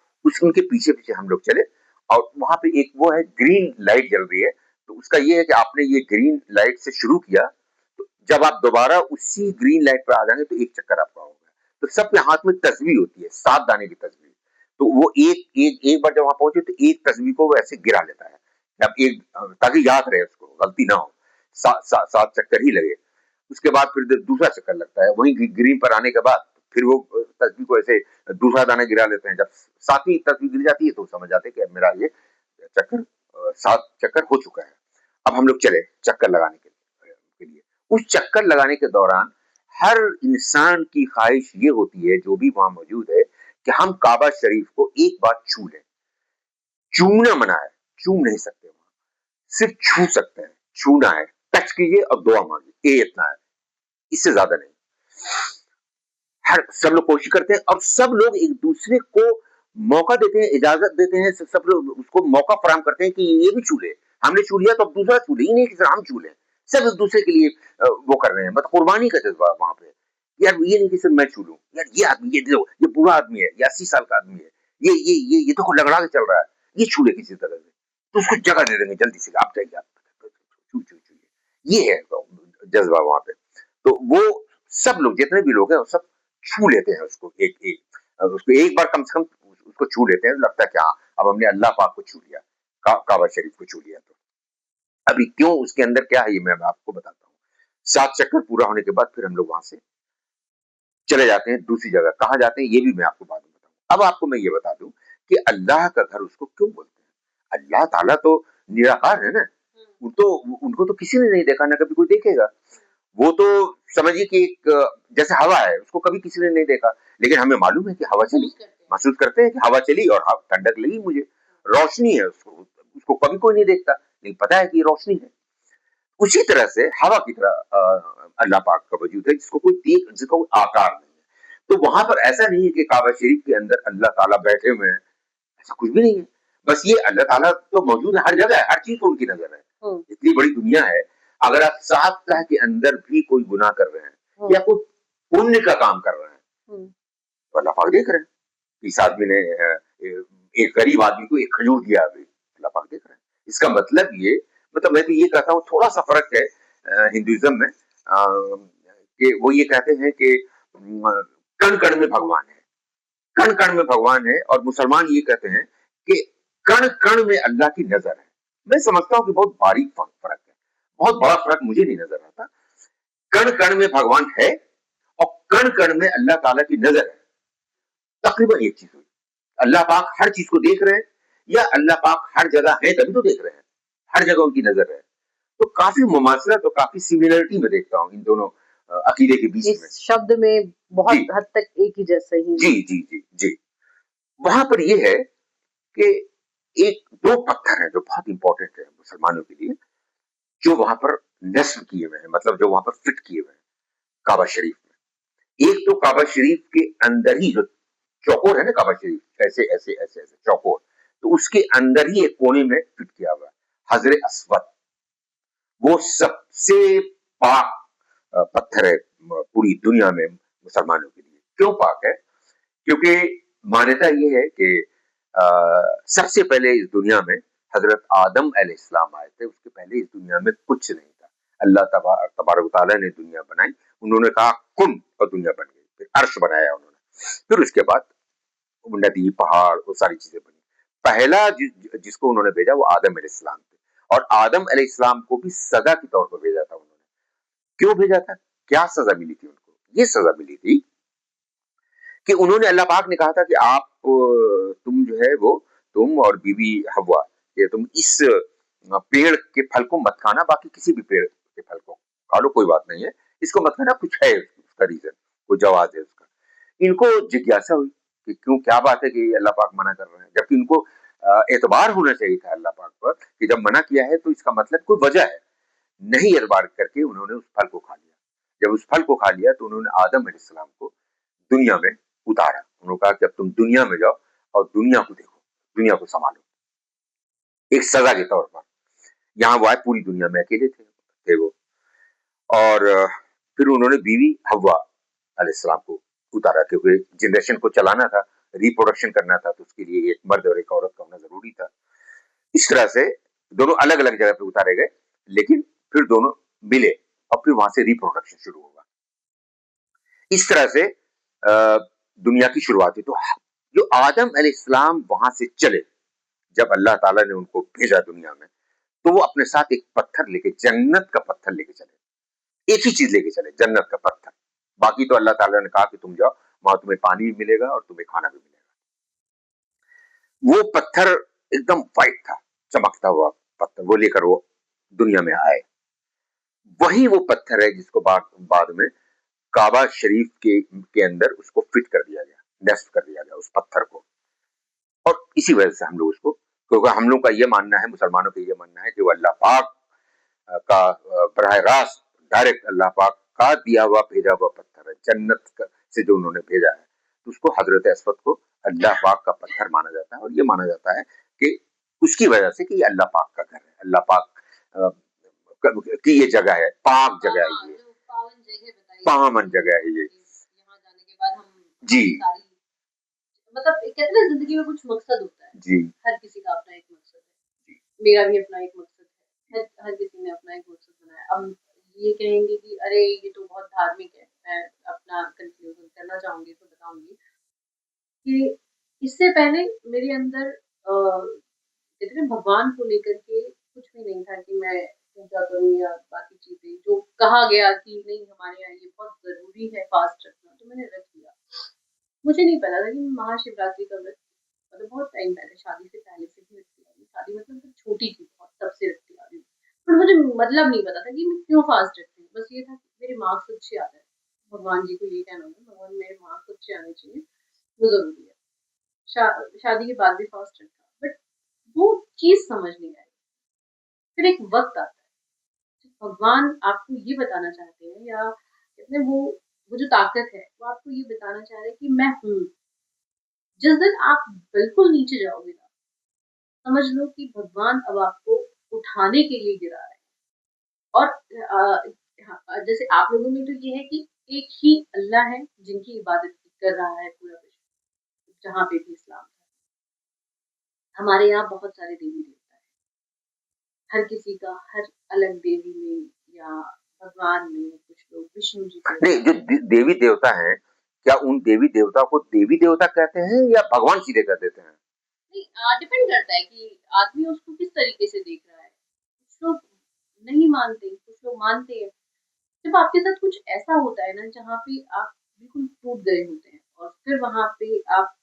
Speaker 1: उनके पीछे पीछे हम लोग चले। और वहां पे एक वो है, ग्रीन लाइट जल रही है। तो उसका ये है कि आपने ये ग्रीन लाइट से शुरू किया, तो जब आप दोबारा उसी ग्रीन लाइट पर आ जाएंगे तो एक चक्कर आपका होगा। तो सबके हाथ में तस्वीर होती है, 7 दाने की तस्वीर। तो वो एक बार जब वहां पहुंचे तो एक तस्वीर को वो ऐसे गिरा लेता है। अब एक, ताकि याद रहे उसको, गलती ना हो। 7 चक्कर ही लगे। उसके बाद फिर दूसरा चक्कर लगता है, वही ग्रीन पर आने के बाद फिर वो तस्वीर को ऐसे दूसरा दाना गिरा लेते हैं। जब 7वीं तस्वीर गिर जाती है तो समझ जाते हैं कि अब मेरा ये चक्कर 7 चक्कर हो चुका है। अब हम लोग चले चक्कर लगाने के लिए। उस चक्कर लगाने के दौरान हर इंसान की ख्वाहिश ये होती है, जो भी वहां मौजूद है, कि हम काबा शरीफ को एक बार छू लें। चूमना मना है, चूम नहीं सकते वहां, सिर्फ छू सकते हैं। छूना है, टच कीजिए और दुआ मांगिए, ये इतना है, इससे ज्यादा नहीं। हर सब लोग कोशिश करते हैं और सब लोग एक दूसरे को मौका देते हैं, इजाजत देते हैं। सब लोग उसको मौका फराहम करते हैं कि ये भी छू ले। हमने छू लिया तो अब दूसरा छू ले, ही नहीं कि हम छू लें। सब एक दूसरे के लिए वो कर रहे हैं, मतलब कुर्बानी का जज्बा वहां पे। यार ये नहीं कि सिर्फ मैं छू लूं, यार ये आदमी, ये देखो, ये बुरा आदमी है, ये 80 साल का आदमी है, ये देखो लगड़ा के चल रहा है, ये छू ले किसी तरह से, तो उसको जगह दे देंगे जल्दी से, आप जाइए, आप छू छू छू। ये है जज्बा वहां पे। तो वो सब लोग, जितने भी लोग हैं, वो सब छू लेते हैं उसको। उसको एक बार कम से कम उसको छू लेते हैं, तो लगता है कि हाँ, अब हमने अल्लाह पाक को छू लिया, काबा शरीफ को छू लिया। तो अभी क्यों, उसके अंदर क्या है, ये मैं आपको बताता हूँ। 7 चक्कर पूरा होने के बाद फिर हम लोग वहां से चले जाते हैं दूसरी जगह, कहाँ जाते हैं ये भी मैं आपको बाद में बताऊंगा। अब आपको मैं ये बता दूं कि अल्लाह का घर उसको क्यों बोलते हैं। अल्लाह ताला तो निराकार है ना, वो तो उनको तो किसी ने नहीं देखा, ना कभी कोई देखेगा। वो तो समझिए कि एक जैसे हवा है, उसको कभी किसी ने नहीं देखा, लेकिन हमें मालूम है कि हवा चली, महसूस करते हैं कि हवा चली और ठंडक लगी मुझे, रोशनी है, उसको उसको कभी कोई नहीं देखता, लेकिन पता है कि ये रोशनी है। उसी तरह से हवा की तरह अल्लाह पाक का वजूद है, जिसको कोई देख, जिसका कोई आकार नहीं है। तो वहां पर ऐसा नहीं है कि काबा शरीफ के अंदर अल्लाह ताला बैठे हुए हैं, ऐसा कुछ भी नहीं है। बस ये अल्लाह ताला तो मौजूद है, हर जगह है, हर चीज को उनकी नजर है। इतनी बड़ी दुनिया है, अगर आप 7 तह के अंदर भी कोई गुनाह कर रहे हैं या कोई पुण्य का काम कर रहे हैं, तो अल्लाह पाक देख रहे हैं। इस आदमी ने एक गरीब आदमी को एक खजूर दिया, अभी अल्लाह पाक देख रहे हैं। इसका मतलब ये, मतलब मैं तो ये कहता हूँ थोड़ा सा फर्क है हिंदुइज्म में, कि वो ये कहते हैं कि कण कण में भगवान है, कण कण में भगवान है, और मुसलमान ये कहते हैं कि कण कण में अल्लाह की नजर है। मैं समझता हूँ कि बहुत बारीक फर्क है, बहुत बड़ा फर्क मुझे नहीं नजर आता। कण कण में भगवान है और कण कण में अल्लाह ताला की नजर है, तकरीबन एक चीज हुई। अल्लाह पाक हर चीज को देख रहे हैं, या अल्लाह पाक हर जगह है तभी तो देख रहे हैं, हर जगह उनकी नजर है। तो काफी मुमासलत और काफी सिमिलरिटी में देखता हूँ इन दोनों अकीदे के बीच में।
Speaker 2: इस शब्द में बहुत हद तक एक ही जैसे ही।
Speaker 1: जी जी जी जी। वहां पर यह है कि एक दो पत्थर हैं जो बहुत इंपॉर्टेंट है मुसलमानों के लिए, जो वहां पर नस्ब किए हुए हैं, मतलब जो वहां पर फिट किए हुए हैं काबा शरीफ में। एक तो काबा शरीफ के अंदर ही जो चौकोर है ना, काबा शरीफ ऐसे ऐसे ऐसे ऐसे चौकोर, तो उसके अंदर ही एक कोने में फिट किया हुआ है हजर अस्वद। वो सबसे पाक पत्थर है पूरी दुनिया में मुसलमानों के लिए। क्यों पाक है? क्योंकि मान्यता ये है कि सबसे पहले इस दुनिया में हजरत आदम अलैहिस्सलाम आए थे, उसके पहले इस दुनिया में कुछ नहीं था। अल्लाह तबारक व तआला ने दुनिया बनाई, उन्होंने कहा कुन, और दुनिया बन गई। फिर अर्श बनाया उन्होंने, फिर उसके बाद नदी पहाड़ वो सारी चीजें बनी। पहला जिसको उन्होंने भेजा वो आदम अलैहिस्सलाम थे, और आदम अलैहिस्सलाम को भी सजा के तौर पर भेजा था उन्होंने। क्यों भेजा था? क्या सजा मिली थी उनको? ये सजा मिली थी कि उन्होंने, अल्लाह पाक ने कहा था कि आप तुम जो है वो, तुम और बीवी हवा, ये तुम इस पेड़ के फल को मत खाना, बाकी किसी भी पेड़ के फल को खा लो, कोई बात नहीं है, इसको मत खाना, कुछ है उसका रीजन, कोई जवाब है उसका। इनको जिज्ञासा हुई कि क्यों, क्या बात है कि अल्लाह पाक मना कर रहे हैं, जबकि इनको एतबार होना चाहिए था अल्लाह पाक पर कि जब मना किया है तो इसका मतलब कोई वजह है। नहीं एतबार करके उन्होंने उस फल को खा लिया। जब उस फल को खा लिया तो उन्होंने आदम अलैहिस्सलाम को दुनिया में उतारा। उन्होंने कहा कि अब तुम दुनिया में जाओ और दुनिया को देखो, दुनिया को संभालो, एक सजा के तौर पर। यहाँ वो आए, पूरी दुनिया में अकेले थे वो। और फिर उन्होंने बीवी हवा अलैहिस्सलाम को उतारा, क्योंकि जनरेशन को चलाना था, रिप्रोडक्शन करना था, तो उसके लिए एक मर्द और एक औरत का होना जरूरी था। इस तरह से दोनों अलग अलग जगह पे उतारे गए, लेकिन फिर दोनों मिले और फिर वहां से रिप्रोडक्शन शुरू होगा। इस तरह से दुनिया की शुरुआत हुई। तो जो आदम अलैहिस्सलाम वहां से चले, जब अल्लाह ताला ने उनको भेजा दुनिया में, तो वो अपने साथ एक पत्थर लेके, जन्नत का पत्थर लेके चले। एक ही चीज लेके चले, जन्नत का पत्थर। बाकी तो अल्लाह ताला ने कहा कि तुम जाओ, वहां तुम्हें पानी भी मिलेगा और तुम्हें खाना भी मिलेगा। वो पत्थर एकदम व्हाइट था, चमकता हुआ पत्थर, वो लेकर वो दुनिया में आए। वही वो पत्थर है जिसको बाद में काबा शरीफ के अंदर उसको फिट कर दिया गया, नेस्ट कर दिया गया उस पत्थर को। और इसी वजह से हम लोग उसको, क्योंकि हम लोग का ये मानना है, मुसलमानों का ये मानना है कि वो अल्लाह पाक का बराह रास्त डायरेक्ट अल्लाह पाक का दिया हुआ भेजा हुआ पत्थर है, से जो उन्होंने भेजा है, तो उसको हजरत अस्वद को अल्लाह पाक का पत्थर माना जाता है। और ये माना जाता है कि उसकी वजह से कि ये अल्लाह पाक का घर है, अल्लाह पाक की ये जगह है, पाक जगह है, ये पावन जगह है ये।
Speaker 2: यहाँ जाने के बाद हम
Speaker 1: जी
Speaker 2: मतलब कहते हैं ना, जिंदगी में कुछ मकसद होता है।
Speaker 1: जी,
Speaker 2: हर किसी का अपना एक मकसद है, मेरा भी अपना एक मकसद है, हर किसी ने अपना एक मकसद बनाया। अब ये कहेंगे कि अरे ये तो बहुत धार्मिक है, मैं अपना कंक्लूजन करना चाहूंगी तो बताऊंगी कि इससे पहले मेरे अंदर कहते हैं भगवान को लेकर के कुछ भी नहीं था कि मैं पूजा करूं या बाकी चीजें जो कहा गया कि नहीं हमारे यहाँ ये बहुत जरूरी है फास्ट रखना, तो मैंने रख लिया। मुझे नहीं पता था कि मैं महाशिवरात्रि का व्रत मतलब बहुत टाइम पहले शादी से पहले से भी रखती आ रही हूँ। शादी मतलब जब छोटी थी बहुत तब से रखती आ रही हूँ। पर मुझे मतलब नहीं पता था कि मैं क्यों फास्ट रखती हूँ। बस ये था कि मेरे मार्क्स अच्छे आ जाए। भगवान जी को ये कहना होगा भगवान मेरे मार्क्स अच्छे आने चाहिए, वो ज़रूरी है। शादी के बाद भी फास्ट रखा बट वो चीज़ समझ नहीं आई। फिर एक वक़्त आता है, जब भगवान आपको ये बताना चाहते हैं या कहते हैं वो जो ताकत है, वो आपको ये बताना चाह रहे हैं कि मैं हूँ। जिस दिन आप बिल्कुल नीचे जाओगे ना, समझ लो कि भगवान अब आपको उठाने के लिए गिरा रहे हैं। और हाँ, जैसे आप लोगों में तो ये है कि एक ही अल्लाह है जिनकी इबादत कर रहा है पूरा विश्व, जहाँ पे भी इस्लाम है। हमारे यहाँ बहुत सारे देवी-देवता हैं। हर किसी का हर अलग देवी में या भगवान में कुछ लोग विष्णु जी को
Speaker 1: नहीं, जो देवी देवता हैं, क्या उन देवी देवता को देवी देवता कहते हैं या भगवान सीधे कह देते हैं?
Speaker 2: नहीं डिपेंड करता है कि आदमी उसको किस तरीके से देख रहा है। कुछ लोग नहीं मानते, कुछ लोग मानते हैं। जब आपके साथ कुछ ऐसा होता है ना जहाँ पे आप बिल्कुल टूट गए होते हैं और फिर वहाँ पे आप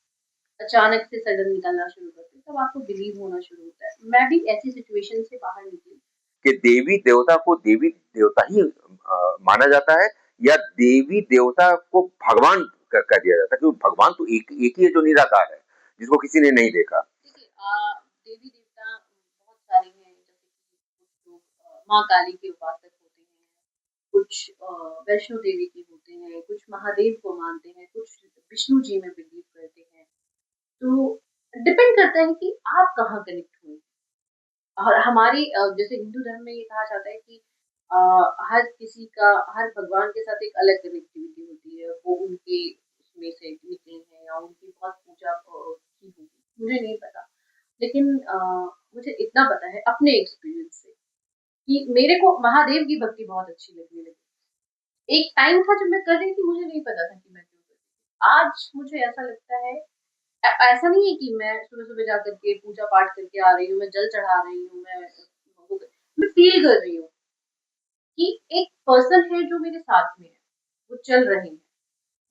Speaker 2: अचानक से सडन निकलना शुरू करते हैं, तब आपको बिलीव होना शुरू होता है। मैं भी ऐसी सिचुएशन से बाहर निकली।
Speaker 1: कि देवी देवता को देवी देवता ही माना जाता है या देवी देवता को भगवान कह दिया जाता है, क्योंकि भगवान तो एक ही है जो निराकार है, जिसको किसी ने नहीं देखा।
Speaker 2: देखिए देवी देवता बहुत सारे हैं जैसे कि कुछ लोग माँ काली के उपासक होते हैं, कुछ वैष्णो देवी के होते हैं, कुछ महादेव को मानते हैं, कुछ विष्णु जी में बिलीव करते हैं। तो डिपेंड करता है कि आप कहाँ कनेक्ट हुए। और हमारे जैसे हिंदू धर्म में ये कहा जाता है कि अ, हर किसी का हर भगवान के साथ एक अलग कनेक्टिविटी होती है। वो उनके उसमें से निकले हैं या उनकी बहुत पूजा की होगी। मुझे नहीं पता। लेकिन मुझे इतना पता है अपने एक्सपीरियंस से कि मेरे को महादेव की भक्ति बहुत अच्छी लगने लगी। एक टाइम था जब मैं कर रही थी, मुझे नहीं पता था कि मैं क्यों कर रही थी। आज मुझे ऐसा लगता है ऐसा नहीं है कि मैं सुबह-सुबह जा कर के पूजा पाठ करके आ रही हूँ, मैं जल चढ़ा रही हूँ, मैं फ़ील कर रही हूँ कि एक पर्सन है जो मेरे साथ में है, वो चल रहे हैं।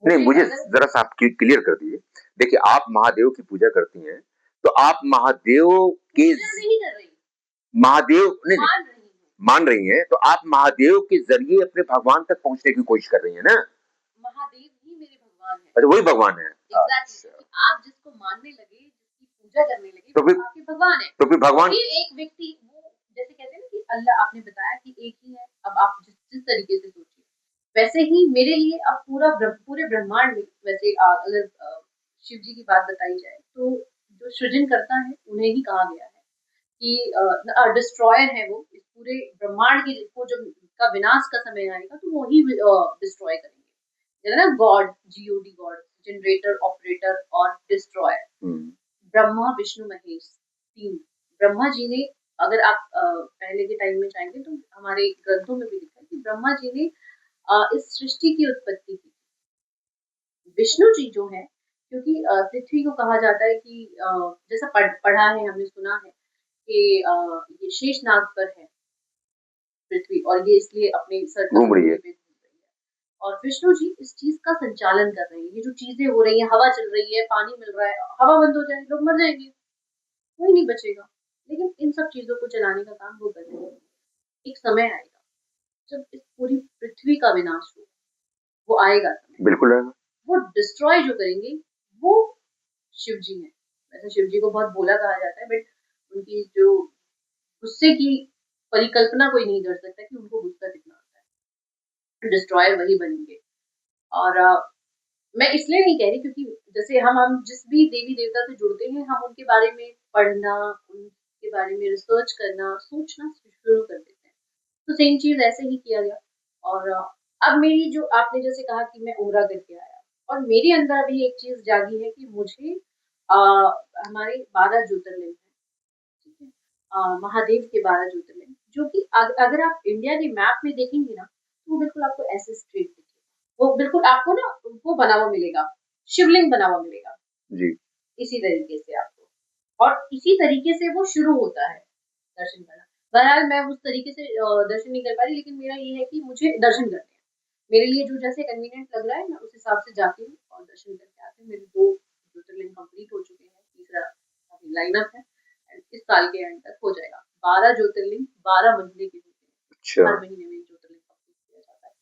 Speaker 1: नहीं,
Speaker 2: मुझे
Speaker 1: मुझे
Speaker 2: अगर
Speaker 1: जरा सा आप क्लियर कर दीजिए। देखिए, आप महादेव की पूजा करती हैं, तो आप महादेव के
Speaker 2: पूजा नहीं कर रही,
Speaker 1: महादेव नहीं, नहीं
Speaker 2: मान रही हूँ।
Speaker 1: मान रही हैं, तो आप महादेव के जरिए अपने भगवान तक पहुंचने की कोशिश कर रही हैं ना?
Speaker 2: महादेव ही मेरे भगवान हैं।
Speaker 1: अच्छा, वही भगवान है।
Speaker 2: एग्ज़ैक्टली
Speaker 1: अच्छा,
Speaker 2: क्योंकि आप जिसको मानने लगे, जिसकी पूजा करने लगे,
Speaker 1: तो
Speaker 2: वो
Speaker 1: फिर
Speaker 2: आपके भगवान हैं।
Speaker 1: तो फिर भगवान
Speaker 2: फिर एक व्यक्ति वो जैसे कहते हैं ना कि अल्लाह आपने बताया कि एक ही है, अब आप जिस जिस तरीके से सोचिए, वैसे ही मेरे लिए अब पूरे ब्रह्मांड में वैसे अगर शिव जी की बात बताई जाए, तो जो सृजनकर्ता है, उन्हें ही कहा गया है कि डिस्ट्रॉयर है वो, इस पूरे ब्रह्मांड के को जब का विनाश का समय आएगा, तो वो ही डिस्ट्रॉय करेंगे। कहते हैं ना God, GOD God, generator, operator और डिस्ट्रॉयर। ब्रह्मा, विष्णु, महेश 3 ब्रह्मा जी ने अगर आप पहले के टाइम में जाएँगे तो हमारे ग्रंथों में भी लिखा है कि ब्रह्मा जी ने इस सृष्टि की उत्पत्ति की। विष्णु जी जो हैं क्योंकि पृथ्वी को कहा जाता है कि जैसा पढ़ा है हमने सुना है कि ये शेषनाग पर है पृथ्वी और ये इसलिए अपने सर्कल
Speaker 1: घूम रही है।
Speaker 2: पे घूम रही है। और विष्णु जी इस चीज़ का संचालन कर रहे हैं। ये जो चीज़ें हो रही हैं, हवा चल रही है, पानी मिल रहा है, हवा बंद हो जाए, लोग मर जाएँगे, कोई नहीं बचेगा। लेकिन इन सब चीज़ों को चलाने का काम वो कर रहे हैं। एक समय आएगा, जब इस पूरी पृथ्वी का विनाश होगा, वो आएगा समय।
Speaker 1: बिल्कुल आएगा।
Speaker 2: वो डिस्ट्रॉय जो करेंगे, वो शिव जी हैं। वैसे शिव जी को बहुत भोला कहा जाता है बट उनकी जो गुस्से की परिकल्पना कोई नहीं कर सकता कि उनको गुस्सा कितना आता है। डिस्ट्रॉयर वही बनेंगे और मैं इसलिए नहीं कह रही क्योंकि जैसे हम जिस भी देवी-देवता से जुड़ते हैं, हम उनके बारे में पढ़ना, उनके बारे में रिसर्च करना, सोचना शुरू कर देते हैं। तो सेम चीज़ ऐसे ही किया गया और अब मेरी जो आपने जैसे कहा कि मैं उम्रा करके आया और मेरे अंदर अभी एक चीज़ जागी है कि मुझे हमारे 12 ज्योतिर्लिंग हैं, ठीक है? महादेव के 12 ज्योतिर्लिंग जो कि अगर आप इंडिया के मैप में देखेंगे ना, तो वो बिल्कुल आपको ऐसे स्ट्रेट दिखेगा। वो बिल्कुल आपको ना वो बना हुआ मिलेगा, शिवलिंग बना हुआ मिलेगा,
Speaker 1: जी।
Speaker 2: इसी तरीके से आपको और इसी तरीके से वो शुरू होता है दर्शन करना। बहरहाल मैं उस तरीके से दर्शन नहीं कर पा रही लेकिन मेरा ये है कि मुझे दर्शन करने हैं। मेरे लिए जो जैसे कन्वीनियंट लग रहा है, मैं उस हिसाब से जाती हूँ और दर्शन करके आती हूँ। मेरे 2 ज्योतिर्लिंग कंप्लीट हो चुके हैं, तीसरा अभी लाइनअप है एंड इस साल के एंड तक हो जाएगा। 12 ज्योतिर्लिंग 12 महीने के होते हैं,
Speaker 1: अच्छा।
Speaker 2: हर महीने में एक ज्योतिर्लिंग कंप्लीट किया जाता है।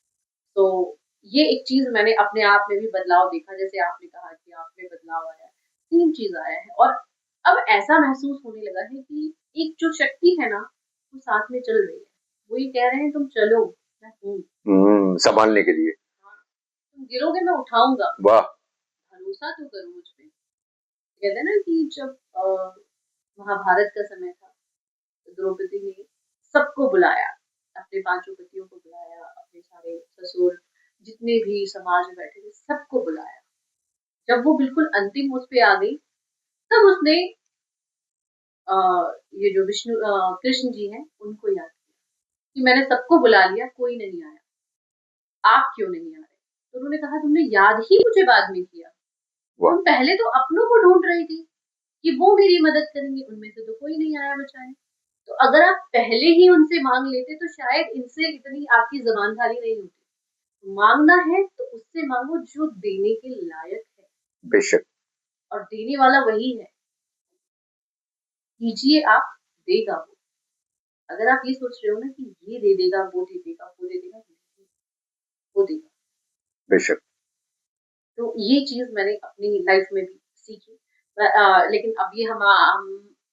Speaker 2: तो ये एक चीज़ मैंने अपने आप में भी बदलाव देखा, जैसे आपने कहा कि आप में बदलाव आया है, सेम चीज़ आया है और अब ऐसा महसूस होने लगा है कि एक जो शक्ति है ना, वो साथ में चल रही है। वो ये कह रहे हैं तुम चलो, मैं हूँ।
Speaker 1: संभालने के लिए।
Speaker 2: हाँ, तुम गिरोगे मैं उठाऊँगा,
Speaker 1: वाह!
Speaker 2: भरोसा तो करो मुझ पे। कहते हैं ना कि जब महाभारत का समय था, तो द्रौपदी ने सबको बुलाया, अपने 5 पतियों को बुलाया, अपने सारे ससुर, जितने भी समाज में बैठे थे, सबको बुलाया। जब वो बिल्कुल अंतिम उस पे आ गई, तब उसने अ, ये जो कृष्ण जी हैं, उनको याद किया कि मैंने सबको बुला लिया, कोई नहीं आया, आप क्यों नहीं आ रहे? तो उन्होंने कहा तुमने याद ही मुझे बाद में किया,
Speaker 1: वाह!
Speaker 2: तुम पहले तो अपनों को ढूंढ रही थी कि वो मेरी मदद करेंगे, उनमें से तो कोई नहीं आया बचाने। तो अगर आप पहले ही उनसे मांग लेते तो शायद इनसे इतनी आपकी जबान खाली नहीं होती। मांगना है तो उससे मांगो जो देने के लायक है,
Speaker 1: बेशक।
Speaker 2: और देने वाला वही है। कीजिए आप, देगा वो। अगर आप ये सोच रहे हो ना कि ये दे देगा, वो दे देगा, वो दे देगा, वो देगा।
Speaker 1: बेशक।
Speaker 2: तो ये चीज़ मैंने अपनी लाइफ में भी सीखी। लेकिन अब ये हम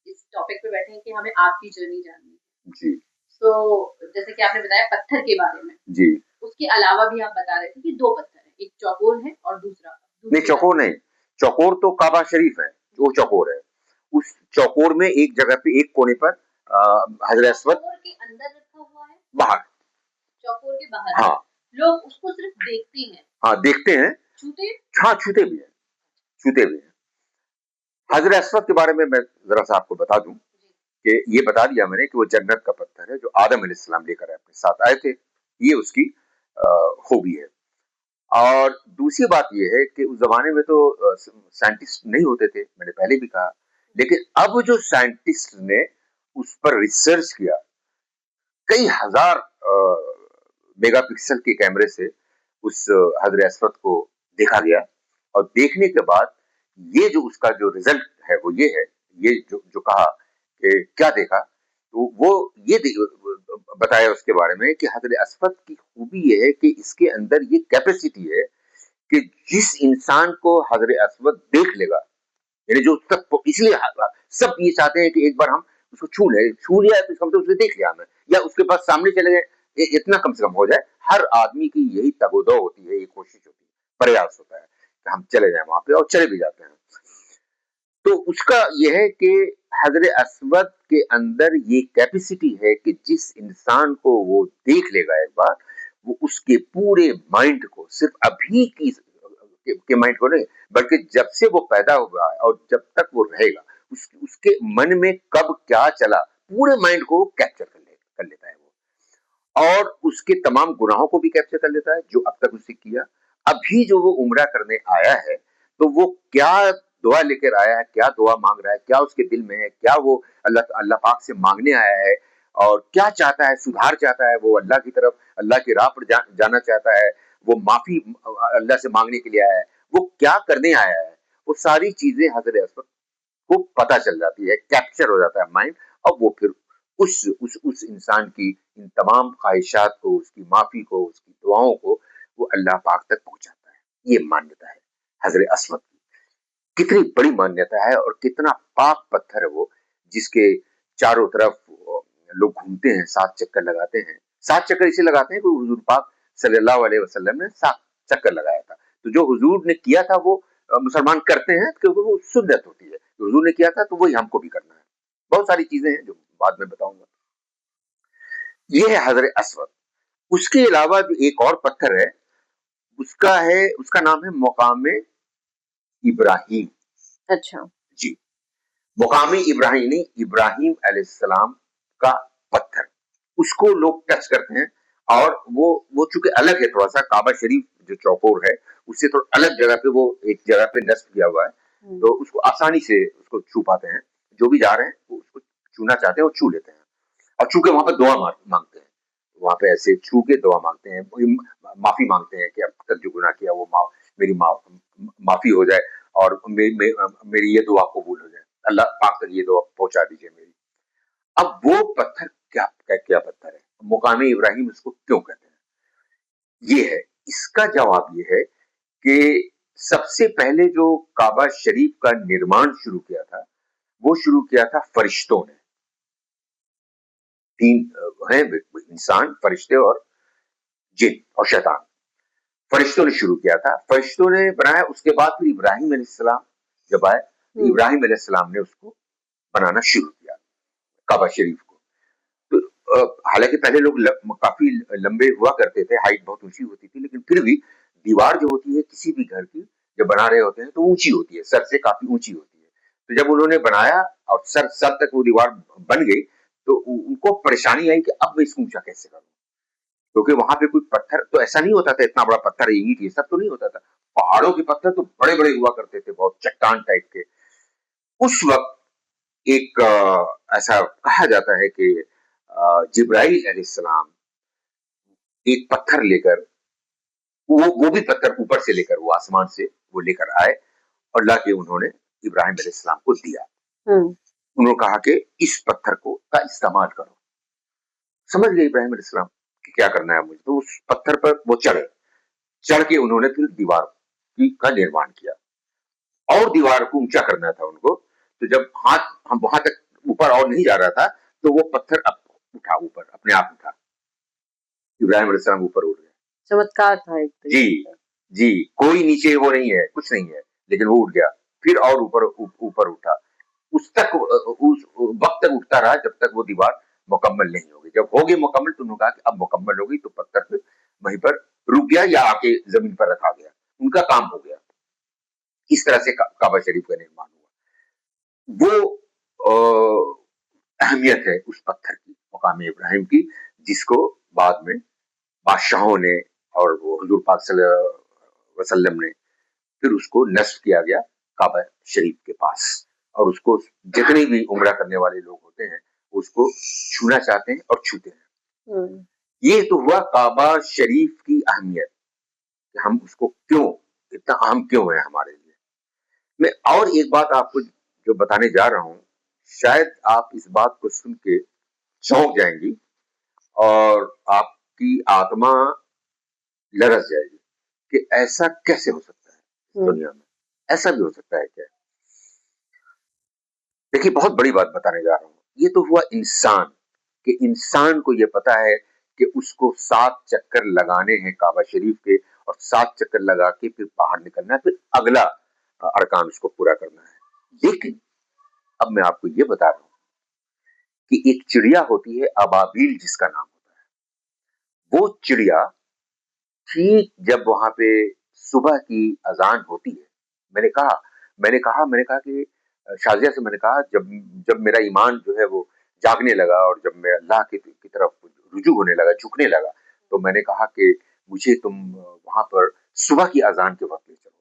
Speaker 2: इस टॉपिक पे बैठे हैं कि हमें आपकी जर्नी जाननी है।
Speaker 1: जी।
Speaker 2: तो जैसे कि आपने बताया पत्थर के बारे में,
Speaker 1: जी।
Speaker 2: उसके अलावा भी आप बता रहे थे कि 2 पत्थर हैं, एक चौकोर है और
Speaker 1: नहीं, चौकोर नहीं, चौकोर तो काबा शरीफ है, वो चौकोर है। उस चौकोर में एक जगह पे एक कोने पर हजरत अस्वद
Speaker 2: चौकोर के अंदर रखा हुआ है,
Speaker 1: बाहर।
Speaker 2: चौकोर के बाहर।
Speaker 1: हाँ।
Speaker 2: लोग उसको सिर्फ देखते हैं।
Speaker 1: हाँ, देखते हैं।
Speaker 2: छूते?
Speaker 1: हाँ, छूते भी हैं, छूते भी हैं। हजरत अस्वद के बारे में मैं जरा सा आपको बता दूं कि ये बता दिया मैंने कि वो जन्नत का पत्थर है जो आदम अलैहिस्सलाम लेकर अपने साथ आए थे। ये उसकी खूबी है। और दूसरी बात ये है कि उस जमाने में तो साइंटिस्ट नहीं होते थे, मैंने पहले भी कहा। लेकिन अब जो साइंटिस्ट ने उस पर रिसर्च किया, कई हजार मेगापिक्सल के कैमरे से उस हजर अस्वद को देखा गया और देखने के बाद ये जो उसका जो रिजल्ट है वो ये है, ये जो जो कहा कि क्या देखा, तो वो ये बताया उसके बारे में कि हजर अस्वद की खूबी ये है कि इसके अंदर ये कैपेसिटी है कि जिस इंसान को हजर अस्वद देख लेगा, यानी जो तक इसलिए सब ये चाहते हैं कि एक बार हम उसको छू लिया है तो हम तो उसे देख लिया हमें, या उसके पास सामने चले गए, इतना कम से कम हो जाए। हर आदमी की यही तगोदो होती है, ये कोशिश होती है, प्रयास होता है कि हम चले जाए वहां पे, और चले भी जाते हैं। तो उसका यह है कि हजर अस्वद के अंदर ये कैपेसिटी है कि जिस इंसान को वो देख लेगा एक बार, वो उसके पूरे माइंड को, सिर्फ अभी की के माइंड को नहीं, बल्कि जब से वो पैदा हुआ है और जब तक वो रहेगा, उसके मन में कब क्या चला, पूरे माइंड को कैप्चर कर लेता है वो, और उसके तमाम गुनाहों को भी कैप्चर कर लेता है जो अब तक उसने किया। अभी जो वो उम्रा करने आया है, तो वो क्या दुआ लेकर आया है, क्या दुआ मांग रहा है, क्या उसके दिल में है, क्या वो अल्लाह अल्लाह पाक से मांगने आया है, और क्या चाहता है, सुधार चाहता है, वो अल्लाह की तरफ, अल्लाह की राह पर जाना चाहता है, वो माफी अल्लाह से मांगने के लिए आया है, वो क्या करने आया है, वो सारी चीजें हजरत अस्वद को पता चल जाती है, कैप्चर हो जाता है माइंड। और वो फिर उस इंसान की इन तमाम ख्वाहिशात को, उसकी माफी को, उसकी दुआओं को वो अल्लाह पाक तक पहुंचाता है। ये मान्यता है हजरत अस्वद की। कितनी बड़ी मान्यता है और कितना पाक पत्थर है वो, जिसके चारों तरफ लोग घूमते हैं, 7 चक्कर लगाते हैं। 7 चक्कर इसे लगाते हैं कि हुजूर पाक सल्लल्लाहु अलैहि वसल्लम ने 7 चक्कर लगाया था। तो जो हुजूर ने किया था वो मुसलमान करते हैं क्योंकि वो सुन्नत होती है। हुजूर ने किया था तो वही हमको भी करना है। बहुत सारी चीजें हैं जो बाद में बताऊंगा। ये है हजरत अस्वद। उसके अलावा जो एक और पत्थर है, उसका नाम है मुकाम इब्राहिम।
Speaker 2: अच्छा।
Speaker 1: जी। मुकामी इब्राहिमी, इब्राहिम अलैहिस्सलाम का पत्थर, उसको लोग टच करते हैं। और वो चूंकि अलग है थोड़ा सा, काबा शरीफ जो चौकोर है उससे थोड़ा अलग जगह पे, वो एक जगह पे नस्ब किया हुआ है, तो उसको आसानी से उसको छू पाते हैं। जो भी जा रहे हैं वो उसको छूना चाहते हैं वो छू लेते हैं, और चूंकि वहां पर दुआ मांगते हैं, वहां पे ऐसे छू के दुआ मांगते हैं, माफी मांगते हैं कि अब तक जो गुनाह किया वो मेरी माफी हो जाए और मेरी ये दुआ कबूल हो जाए, अल्लाह पाक तक ये दुआ पहुंचा दीजिए मेरी। अब वो पत्थर क्या क्या, क्या पत्थर है, मुकामी इब्राहिम उसको क्यों कहते हैं, ये है इसका जवाब। ये है कि सबसे पहले जो काबा शरीफ का निर्माण शुरू किया था, वो शुरू किया था फरिश्तों ने। तीन हैं इंसान, फरिश्ते और जिन और शैतान। फरिश्तों ने शुरू किया था, फरिश्तों ने बनाया, उसके बाद फिर इब्राहिम अलैहिस्सलाम जब आए तो इब्राहिम अलैहिस्सलाम ने उसको बनाना शुरू किया, काबा शरीफ को। तो हालांकि पहले लोग काफी लंबे हुआ करते थे, हाइट बहुत ऊंची होती थी, लेकिन फिर भी दीवार जो होती है किसी भी घर की जब बना रहे होते हैं तो ऊंची होती है, सर से काफी ऊंची होती है। तो जब उन्होंने बनाया और सर तक वो दीवार बन गई तो उनको परेशानी आई कि अब मैं इसको ऊंचा कैसे करूं, क्योंकि वहां पे कोई पत्थर तो ऐसा नहीं होता था, इतना बड़ा पत्थर ईंट ये सब तो नहीं होता था। पहाड़ों के पत्थर तो बड़े बड़े हुआ करते थे, बहुत चट्टान टाइप के। उस वक्त एक ऐसा कहा जाता है कि जिब्राइल अलैहिस्सलाम एक पत्थर लेकर, वो भी पत्थर ऊपर से लेकर, वो आसमान से वो लेकर आए और लाके उन्होंने इब्राहिम अलैहिस्सलाम को दिया। उन्होंने कहा कि इस पत्थर को का इस्तेमाल करो। समझ गए इब्राहिम अलैहिस्सलाम कि क्या करना है मुझे, तो उस पत्थर पर वो चढ़ के उन्होंने फिर दीवार का निर्माण किया और दीवार को ऊंचा करना था उनको। तो जब हाथ हम वहां तक ऊपर और नहीं जा रहा था तो वो पत्थर उठा, ऊपर अपने आप उठा, इब्राहिम अलैहिस्सलाम ऊपर उठ गए।
Speaker 2: चमत्कार था एक
Speaker 1: जी जी, कोई नीचे वो नहीं है, कुछ नहीं है, लेकिन वो उठ गया फिर और ऊपर उठा। उस वक्त तक उठता रहा जब तक वो दीवार मुकम्मल नहीं होगी। जब हो गई मुकम्मल तो उन्होंने कहा कि अब मुकम्मल हो गई, तो पत्थर फिर वहीं पर रुक गया या आके जमीन पर रखा गया, उनका काम हो गया। इस तरह से काबा शरीफ का निर्माण हुआ। वो अहमियत है उस पत्थर की, मकाम इब्राहिम की, जिसको बाद में बादशाहों ने और वो हुजूर पाक सल्लल्लाहु अलैहि वसल्लम ने फिर उसको नस्ब किया गया काबा शरीफ के पास। और उसको जितने भी उम्रा करने वाले लोग होते हैं उसको छूना चाहते हैं और छूते हैं। ये तो हुआ काबा शरीफ की अहमियत, कि हम उसको क्यों, इतना अहम क्यों है हमारे लिए। मैं और एक बात आपको जो बताने जा रहा हूं, शायद आप इस बात को सुन के चौंक जाएंगी और आपकी आत्मा लरस जाएगी कि ऐसा कैसे हो सकता है दुनिया में, ऐसा भी हो सकता है क्या। देखिए, बहुत बड़ी बात बताने जा रहा हूं। ये तो हुआ इंसान, कि इंसान को ये पता है कि उसको 7 चक्कर लगाने हैं काबा शरीफ के, और 7 चक्कर लगा के फिर बाहर निकलना है, फिर अगला अरकान उसको पूरा करना है। लेकिन अब मैं आपको ये बता रहा हूं कि एक चिड़िया होती है अबाबील जिसका नाम होता है। वो चिड़िया ठीक जब वहां पे सुबह की अजान होती है, मैंने कहा कि शाजिया से मैंने कहा, जब जब मेरा ईमान जो है वो जागने लगा और जब मैं अल्लाह की तरफ रुजू होने लगा, झुकने लगा, तो मैंने कहा कि मुझे तुम वहां पर सुबह की अजान के वक्त ले चलो,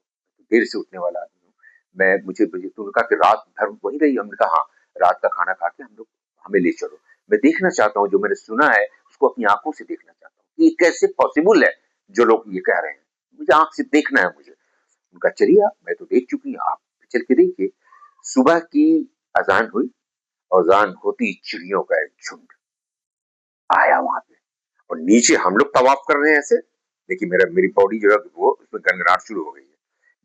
Speaker 1: देर से उठने वाला आदमी हूँ मैं, मुझे तुमने कहा कि रात भर वहीं रही, हमने कहा हाँ, रात का खाना खा के हम लोग, हमें ले चलो, मैं देखना चाहता हूँ, जो मैंने सुना है उसको अपनी आंखों से देखना चाहता हूँ कि ये कैसे पॉसिबल है जो लोग ये कह रहे हैं, मुझे आंख से देखना है मुझे। उनका चलिए, मैं तो देख चुकी हूँ, आप चल के देखिए। सुबह की अजान हुई, अजान होती चिड़ियों का एक झुंड आया वहां पे, और नीचे हम लोग तवाफ कर रहे हैं ऐसे। देखिए, मेरी बॉडी जो है वो उसमें गनगनाहट शुरू हो गई है।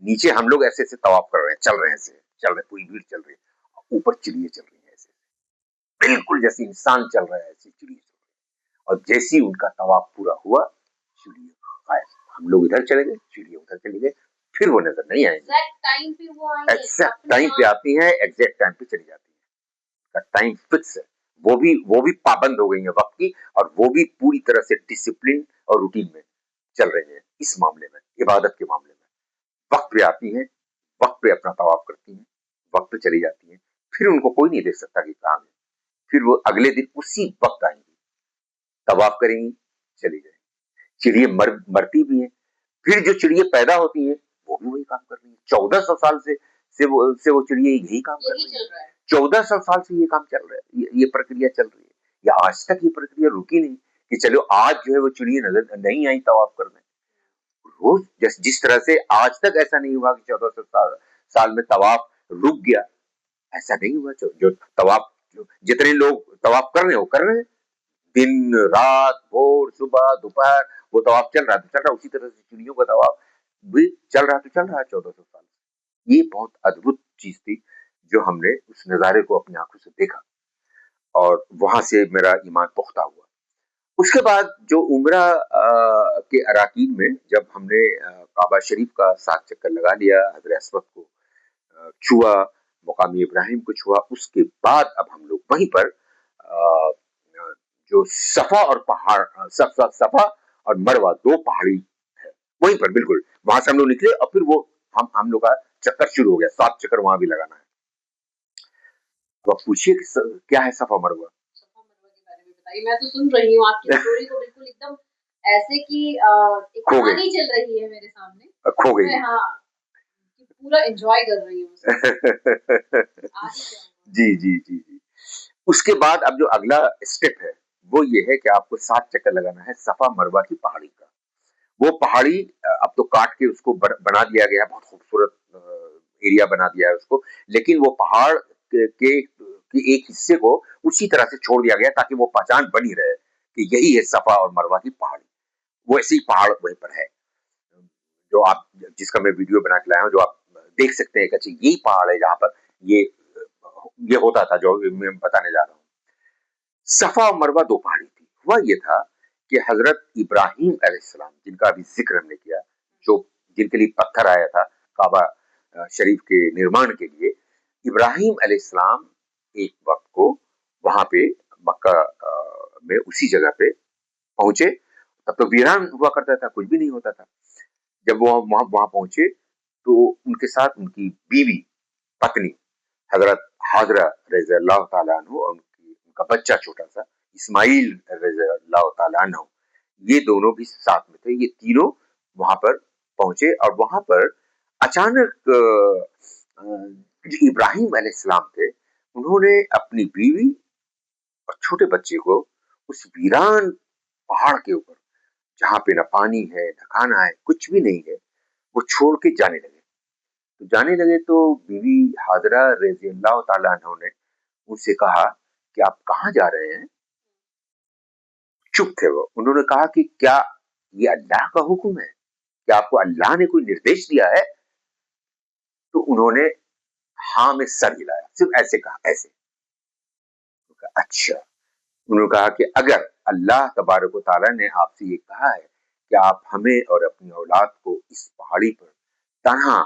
Speaker 1: नीचे हम लोग ऐसे ऐसे तवाफ कर रहे हैं, चल रहे हैं, ऐसे चल रहे, पूरी भीड़ चल रही है, ऊपर चिड़िया चल रही है ऐसे, बिल्कुल जैसे इंसान चल रहा है ऐसी चिड़िया चल रही है। और जैसे ही उनका तवाफ पूरा हुआ, चिड़िया गायब, हम लोग इधर चले गए, चिड़िया उधर चली गई, फिर वो नजर नहीं आएंगे। एग्जैक्ट टाइम पे आती है, एग्जैक्ट टाइम पे चली जाती है, टाइम फिक्स है। वो भी पाबंद हो गई है वक्त की, और वो भी पूरी तरह से डिसिप्लिन और रूटीन में चल रही है इस मामले में, इबादत के मामले में। वक्त पे आती है, वक्त पे अपना तवाफ करती है, वक्त पे चली जाती है, फिर उनको कोई नहीं देख सकता कि कहाँ है। फिर वो अगले दिन उसी वक्त आएंगी, तवाफ करेंगी, चली जाएंगी। चिड़िया मरती भी है, फिर जो चिड़िया पैदा होती है वो भी वही काम कर रही है। 1400 साल से वो चिड़िया यही काम कर रही है। 1400 साल से ये काम चल रहा है, ये प्रक्रिया चल रही है, या आज तक ये प्रक्रिया रुकी नहीं। कि चलो आज जो है वो चिड़िया नजर नहीं आई तवाफ करने। रोज जिस तरह से आज तक ऐसा नहीं हुआ कि 1400 साल में तवाफ रुक गया, ऐसा नहीं हुआ। जो तवाफ, जितने लोग तवाफ कर रहे हो कर रहे हैं, दिन रात भोर सुबह दोपहर वो तवाफ चल रहा है तो चल रहा है। उसी तरह से चिड़ियों का तवाफ भी चल रहा है तो चल रहा है 1400 साल। ये बहुत अद्भुत चीज थी जो हमने उस नजारे को अपनी आंखों से देखा और वहां से मेरा ईमान पुख्ता हुआ। उसके बाद जो उम्रा के अराकीन में जब हमने काबा शरीफ का 7 चक्कर लगा लिया, हजर अस्वद को छुआ, मुकामी इब्राहिम को छुआ, उसके बाद अब हम लोग वहीं पर जो सफा और पहाड़ सफा और मरवा 2 पहाड़ी है, वहीं पर बिल्कुल वहां से हम लोग निकले और फिर वो हम लोग का चक्कर शुरू हो गया। 7 चक्कर वहां भी लगाना है। तो आप पूछिए कि क्या है सफा मरवा।
Speaker 2: बताइए, मैं तो सुन रही हूँ आपकी स्टोरी को बिल्कुल एकदम ऐसे कि एक कहानी चल रही है मेरे सामने।
Speaker 1: खो गई।
Speaker 2: हाँ, पूरा एंजॉय कर रही हूँ।
Speaker 1: जी जी जी जी। उसके बाद अब जो अगला स्टेप है वो ये है कि आपको 7 चक्कर लगाना है सफा मरवा की पहाड़ी का। वो पहाड़ी अब तो काट के उसको बना दिया गया, बहुत खूबसूरत एरिया बना दिया है उसको, लेकिन वो पहाड़ के एक हिस्से को उसी तरह से छोड़ दिया गया ताकि वो पहचान बनी रहे कि यही है सफा और मरवा की पहाड़ी। वो ऐसी पहाड़ वहीं पर है जो आप, जिसका मैं वीडियो बना के लाया हूँ, जो आप देख सकते हैं। अच्छा, यही पहाड़ है जहां पर ये होता था जो मैं बताने जा रहा हूँ। सफा और मरवा 2 पहाड़ी थी। हुआ ये था कि हजरत इब्राहिम अलैहिस्सलाम, जिनका अभी जिक्र हमने किया, जो जिनके लिए पत्थर आया था काबा शरीफ के निर्माण के लिए, इब्राहिम अलैहिस्सलाम एक वक्त को वहां पे मक्का में उसी जगह पे पहुंचे। तब तो वीरान हुआ करता था, कुछ भी नहीं होता था। जब वो वहां पहुंचे तो उनके साथ उनकी बीवी पत्नी हजरत हाजरा रज़ी अल्लाह ताला अन्हु और उनका बच्चा छोटा सा इस्माइल रज़ी अल्लाह ताला अन्हु, ये दोनों भी साथ में थे। ये तीनों वहां पर पहुंचे और वहां पर अचानक जो इब्राहिम अलैहिस्सलाम थे, उन्होंने अपनी बीवी और छोटे बच्चे को उस वीरान पहाड़ के ऊपर, जहां पे न पानी है न खाना है, कुछ भी नहीं है, वो छोड़ के जाने लगे। तो जाने लगे तो बीवी हाजरा रज़ी अल्लाह ताला अन्हा ने उनसे कहा कि आप कहाँ जा रहे हैं? चुप थे वो। उन्होंने कहा कि क्या ये अल्लाह का हुक्म है? क्या आपको अल्लाह ने कोई निर्देश दिया है? तो उन्होंने हाँ में सर हिलाया, सिर्फ ऐसे कहा, ऐसे। अच्छा। उन्होंने कहा कि अगर अल्लाह तबारक व तआला ने आपसे ये कहा है कि आप हमें और अपनी औलाद को इस पहाड़ी पर तन्हा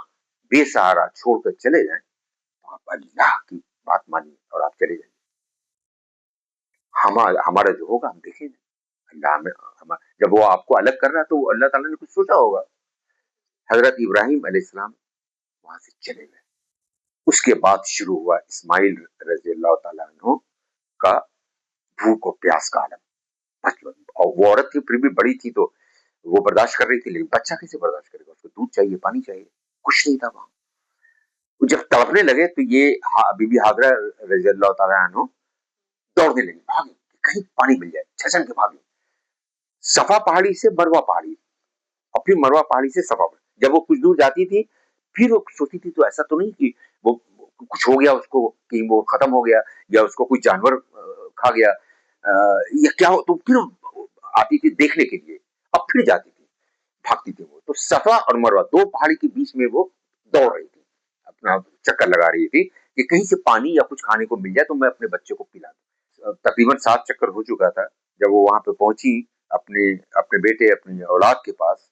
Speaker 1: बेसहारा छोड़कर चले जाएं, तो आप अल्लाह की बात मानिए और आप चले जाइए। हमारा जो होगा हम देखेंगे। अल्लाह में जब वो आपको अलग कर रहा है तो अल्लाह ताला ने कुछ सोचा होगा। हजरत इब्राहिम अलैहिस्सलाम वहां से चले गए। उसके बाद शुरू हुआ इस्माइल रज़ी अल्लाह ताला अन्हु का भूख और प्यास का आलम। और वो औरत थी फिर भी बड़ी थी तो वो बर्दाश्त कर रही थी, लेकिन बच्चा कैसे बर्दाश्त करेगा? उसको दूध चाहिए, पानी चाहिए, कुछ नहीं था वहां। जब तड़पने लगे तो ये बीबी हाजरा रज़ी अल्लाह ताला अन्हु दौड़ने लगी, भागी, कहीं पानी मिल जाए, छचन के भागी। सफा पहाड़ी से मरवा पहाड़ी और फिर मरवा पहाड़ी से सफा पहाड़ी। जब वो कुछ दूर जाती थी फिर वो सोचती थी तो ऐसा तो नहीं कि वो कुछ हो गया उसको, कि वो खत्म हो गया या उसको कोई जानवर खा गया या क्या हो, तो फिर आती थी देखने के लिए। अब फिर जाती थी, भागती थी वो। तो सफा और मरवा 2 पहाड़ी के बीच में वो दौड़ रही थी, अपना चक्कर लगा रही थी कि कहीं से पानी या कुछ खाने को मिल जाए तो मैं अपने बच्चे को पिला दूं। तकरीबन 7 चक्कर हो चुका था। जब वो वहां पे पहुंची अपने अपने बेटे अपनी औलाद के पास,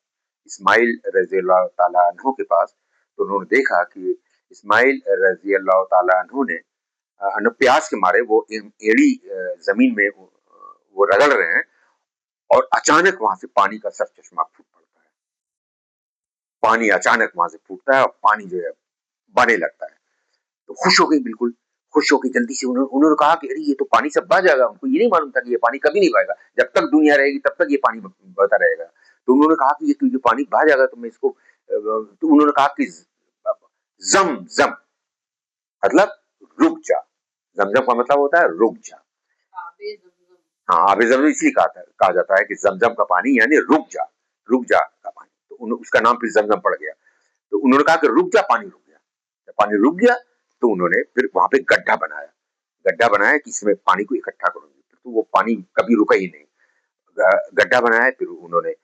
Speaker 1: इस्माइल रज़ी अल्लाह ताला अन्हु के पास, तो उन्होंने देखा कि इस्माइल रज़ी अल्लाह ताला अन्हु ने प्यास के मारे वो एड़ी जमीन में वो रगड़ रहे हैं और अचानक वहां से पानी का सर चश्मा फूट पड़ता है। पानी अचानक वहां से फूटता है और पानी जो है बहने लगता है। तो खुश हो गई, बिल्कुल खुश हो गई। जल्दी से उन्होंने कहा कि अरे ये तो पानी सब बह जाएगा। उनको ये नहीं मालूम था कि ये पानी कभी नहीं बहेगा, जब तक दुनिया रहेगी तब तक ये पानी बहता रहेगा। तो उन्होंने कहा कि ये पानी बह जाएगा तो मैं इसको, तो उन्होंने कहा कि जम जम मतलब रुक जा। जमजम का मतलब होता है रुक जा। हाँ, आबे ज़मज़म इसलिए कहा जाता है कि ज़मज़म का पानी यानी रुक जा का पानी। तो उसका नाम फिर ज़मज़म पड़ गया। तो उन्होंने कहा कि रुक जा, पानी रुक गया। जब पानी रुक गया तो उन्होंने फिर वहाँ पे गड्ढा बनाया कि इसमें पानी को इकट्ठा करूँगी। तो वो पानी कभी रुका ही नहीं। गड्ढा बनाया, फिर उन्होंने